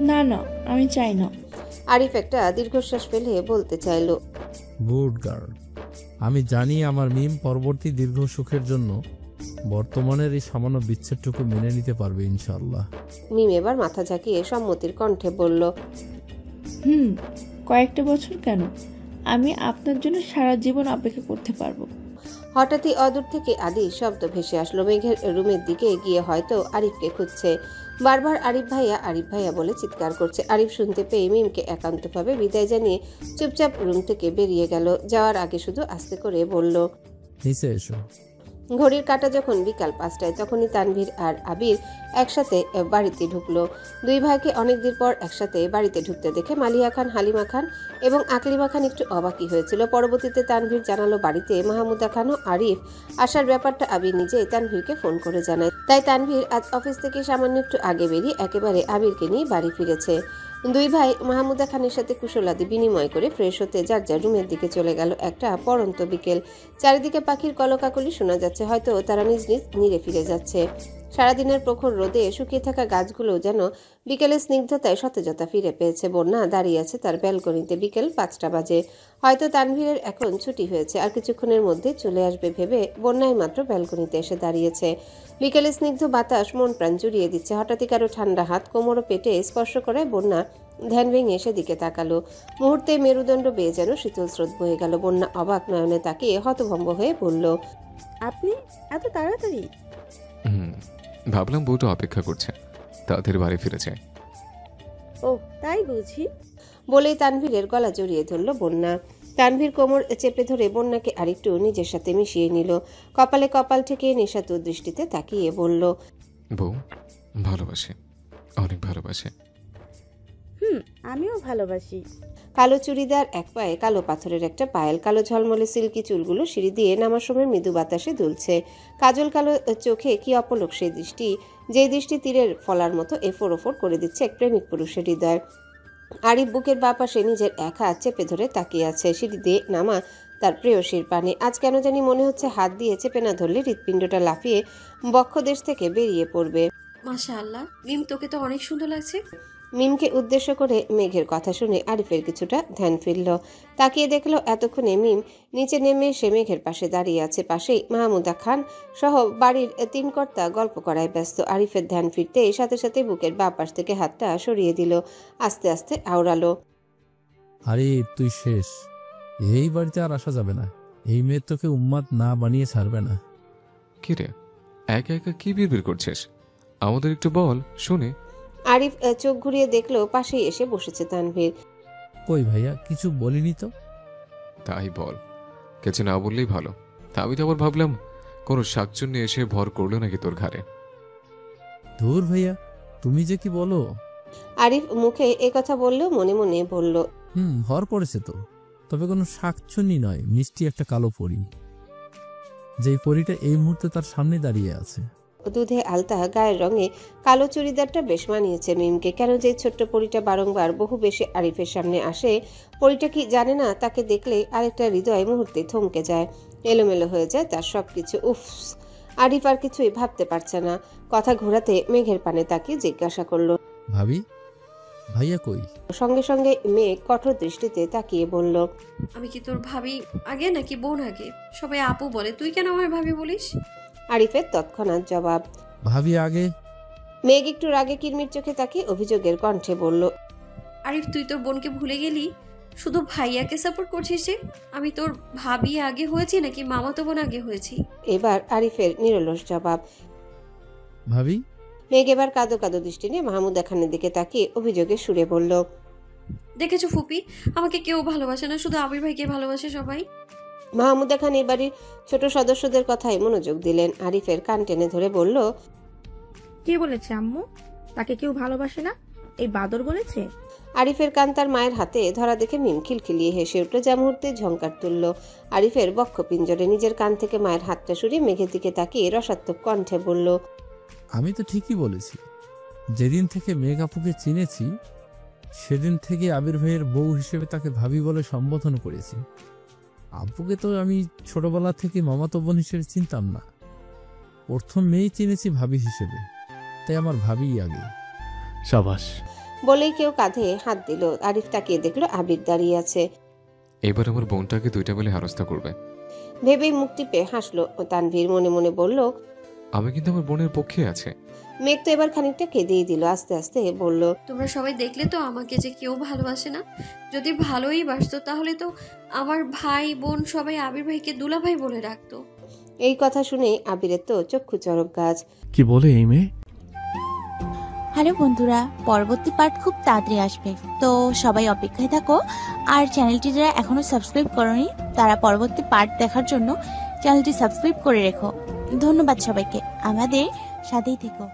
না না, আমি চাই না। আরিফ একটা দীর্ঘশ্বাস ফেলে বলতে চাইল, গুড গার্ল। আমি জানি আমার মিম পরবর্তী দীর্ঘ সুখের জন্য বর্তমানের এই সামান্য বিচ্ছেদটুকু মেনে নিতে পারবে ইনশাআল্লাহ। মিম এবার মাথা ঝাঁকিয়ে সম্মতির কণ্ঠে বলল, কয়েকটা বছর কেন, আমি আপনার জন্য সারা জীবন অপেক্ষা করতে পারবো। হঠাৎই অদূর থেকে আদি শব্দ ভেসে আসলো। মেঘের রুমের দিকে গিয়ে হয়তো আরিফকে খুঁজছে। বারবার আরিফ ভাইয়া বলে চিৎকার করছে। আরিফ শুনতে পেয়ে মিমকে একান্তভাবে বিদায় জানিয়ে চুপচাপ রুম থেকে বেরিয়ে গেল। যাওয়ার আগে শুধু আস্তে করে বলল, নিচে এসো। ঘড়ির কাঁটা যখন বিকাল 5টায়, তখনই তানভীর আর আবির একসাথে বাড়িতে ঢুকলো। 2 ভাইকে অনেকদিন পর একসাথে বাড়িতে ঢুকতে দেখে মালিয়া খান, হালিমা খান এবং আকলিমা খান একটু অবাকই হয়েছিল। পরবর্তীতে তানভীর জানালো বাড়িতে মাহমুদা খান ও আরিফ আসার ব্যাপারটা আবির নিজেই তানভীরকে ফোন করে জানায়। তাই তানভীর আজ অফিস থেকে সামান্য একটু আগে বেরিয়ে একেবারে আবিরকে নিয়ে বাড়ি ফিরেছে। 2 ভাই মাহমুদা খানের সাথে কুশলাদি বিনিময় করে ফ্রেশ হতে যার যার রুমের দিকে চলে গেল। একটা পড়ন্ত বিকেল, চারিদিকে পাখির কলকাকলি শোনা যাচ্ছে। হয়তো তারা নিজ নিজ নিরে ফিরে যাচ্ছে। সারাদিনের প্রখর রোদে শুকিয়ে থাকা গাছগুলো যেন বিকেলের স্নিগ্ধতায় সতেজতা ফিরে পেয়েছে। বন্যা দাঁড়িয়ে আছে তার ব্যালকনিতে। বিকেল 5টা বাজে। হয়তো তানভীরের এখন ছুটি হয়েছে, আর কিছুক্ষণের মধ্যে চলে আসবে ভেবে বন্যাই মাত্র ব্যালকনিতে এসে দাঁড়িয়েছে। বিকেলের স্নিগ্ধ বাতাস মন প্রাণ জুড়িয়ে দিচ্ছে। হঠাৎই কারো ঠান্ডা হাত কোমর ও পেটে স্পর্শ করে বন্যা ধ্যান ভেঙে সেদিকে তাকালো। মুহূর্তে মেরুদণ্ড বেয়ে যেন শীতল স্রোত বয়ে গেল। বন্যা অবাক নয়নে তাকিয়ে হতভম্ব হয়ে বলল, আপনি এত তাড়াতাড়ি? ভাবলাম বউটা অপেক্ষা করছে, তাদের বাড়ি ফিরে যায়। ও তাই বুঝি? বলেই তানভীরের গলা জড়িয়ে ধরল বন্যা। তানভীর কোমর চেপে ধরে বন্যাকে আরেকটু নিজের সাথে মিশিয়ে নিল। কপালে কপাল ঠেকে নেশাতুর দৃষ্টিতে তাকিয়ে বলল, বউ ভালোবাসে, অনেক ভালোবাসে। আমিও ভালোবাসি। কালো চুড়িদার, এক পায়ে কালো পাথরের একটা পায়েল, কালো ঝলমলে সিল্কি চুলগুলো সিঁড়ি দিয়ে নামার সময় মৃদু বাতাসে দুলছে। কাজল কালো চোখে কি অপলক সেই দৃষ্টি, যে দৃষ্টি তীরের ফলার মতো এফোর ওফোর করে দিচ্ছে এক প্রেমিক পুরুষের হৃদয়। আরিফ বুকের বাঁ পাশে নিজের এক হাত চেপে ধরে তাকিয়ে আছে। সিঁড়ি দিয়ে নামা তার প্রেয়সীর পানে আজ কেন জানি মনে হচ্ছে হাত দিয়ে চেপে না ধরলে হৃৎপিণ্ডটা লাফিয়ে বক্ষদেশ থেকে বেরিয়ে পড়বে। মাশাআল্লাহ, মিম তোকে তো অনেক সুন্দর লাগছে। মিমকে উদ্দেশ্য করে মেঘের কথা শুনে আরিফের কিছুটা ধ্যান ফিরল। তাকিয়ে দেখলো এতক্ষণে মিম নিচে নেমে এসে মেঘের পাশে দাঁড়িয়ে আছে। পাশেই মাহমুদা খান সহ বাড়ির 3 কর্তা গল্প করায় ব্যস্ত। আরিফের ধ্যান ফিরতে সাথে সাথে বুকের বাঁ পাশ থেকে হাতটা সরিয়ে দিল। আস্তে আস্তে আওড়ালো, আরিফ তুই শেষ, এই বাড়িতে আর আসা যাবে না। এই মেয়ে তোকে উম্মাদ না বানিয়ে ছাড়বে না। কি রে, একা একা কি বিড়বিড় করছিস? আমাদের একটু বল শুনে। আরিফ চোখ ঘুরিয়ে দেখলো পাশেই এসে বসেছে তানভীর। কই ভাইয়া, কিছু বলিনি তো? তাই বল, কিছু না বললেই ভালো। আমি তো আবার ভাবলাম কোনো শাকচুন্নি এসে ভর করলো নাকি তোর ঘাড়ে। ধুর ভাইয়া, তুমি যে কি বলো। আরিফ মুখে কথা বললেও মনে মনে বলল, হর পড়েছে তো, তবে কোনো শাকচুন্নি নয়, মিষ্টি একটা কালো পরী। যেই পরীটা এই মুহূর্তে তার সামনে দাঁড়িয়ে আছে। দুধে আলতা গায়ের রঙে কালো চুড়িদারটা বেশ মানিয়েছে মিমকে। কেন যে ছোট্ট পরীটা বারংবার বহু বেশি আরিফের সামনে আসে, পরীটা কি জানে না তাকে দেখলে আরেকটা হৃদয় মুহূর্তে থমকে যায়, এলোমেলো হয়ে যায় তার সবকিছু। উফ, আরিফ আর কিছুই ভাবতে পারছে না। কথা ঘোরাতে মেঘের পানে তাকিয়ে জিজ্ঞাসা করলো, ভাবি ভাইয়া কই? সঙ্গে সঙ্গে মেঘ কঠোর দৃষ্টিতে তাকিয়ে বলল, আমি কি তোর ভাবি আগে নাকি বোন আগে? সবাই আপু বলে, তুই কেন আমার ভাবি বলিস? আরিফের তৎক্ষণাৎ জবাব। ভাবি আগে? মেঘ একটু রাগে কিরমির চোখে তাকিয়ে অভিযোগের কণ্ঠে বলল, আরিফ তুই তোর বোনকে ভুলে গেলি? শুধু ভাইয়াকে সাপোর্ট করছিস যে? আমি তোর ভাবি আগে হয়েছি নাকি মামাতো বোন আগে হয়েছি? এবার আরিফের নিরলস জবাব। ভাবি? মেঘ এবার কাঁদো কাঁদো দৃষ্টি নিয়ে মাহমুদা খানের দিকে তাকিয়ে অভিযোগের সুরে বলল, দেখেছো ফুপি, আমাকে কেউ ভালোবাসে না, শুধু আবির ভাইকে ভালোবাসে সবাই। মাহমুদা খান এই বাড়ির ছোট সদস্যদের কথায় মনোযোগ দিলেন। আরিফের কান টেনে ধরে বলল, কে বলেছে আম্মু তাকে কেউ ভালোবাসে না? এই বাদর বলেছে? আরিফের কান তার মায়ের হাতে ধরা দেখে মিম খিলখিলিয়ে হেসে উঠল, যা মুহূর্তে ঝংকার তুলল আরিফের বক্ষ পিঞ্জরে। নিজের কান থেকে মায়ের হাতটা সরিয়ে মেঘের দিকে তাকিয়ে রসাত্মক কণ্ঠে বলল, আমি তো ঠিকই বলেছি। যেদিন থেকে মেঘ আপুকে চিনেছি সেদিন থেকে আবির ভাইয়ের বউ হিসেবে তাকে ভাবি বলে সম্বোধন করেছি। আপুকে তো আমি ছোটবেলা থেকে মামাতো বোন হিসেবে চিনতাম না, প্রথম মেয়েই চিনেছি ভাবি হিসেবে, তাই আমার ভাবিই আগে। সাবাস বলেই কেউ কাঁধে হাত দিল। আরিফ তাকিয়ে দেখলো আবির দাঁড়িয়ে আছে। এবার আমার বোনটাকে দুইটা বলে হেনস্থা করবে ভেবেই মুখ টিপে হাসলো তানভীর। মনে মনে বলল, আমি কিন্তু আমার বোনের পক্ষে আছে। মেঘ তো এবার খানিকটা কেঁদেই দিল। আস্তে আস্তে বলল, তোমরা সবাই দেখলে তো আমাকে যে কেউ ভালোবাসে না। যদি ভালোই বাসতো তাহলে তো আমার ভাই বোন সবাই আবির ভাইকে দুলা ভাই বলে রাখতো। এই কথা শুনে আবিরের তো চক্ষু চরক গাছ। কি বলে এই মেয়ে? হ্যালো বন্ধুরা, পরবর্তী পার্ট খুব তাড়াতাড়ি আসবে, তো সবাই অপেক্ষায় থাকো। আর চ্যানেলটি যারা এখনো সাবস্ক্রাইব করোনি তারা পরবর্তী পার্ট দেখার জন্য চ্যানেলটি সাবস্ক্রাইব করে রেখো। ধন্যবাদ সবাইকে, আমাদের সাথেই থেকো।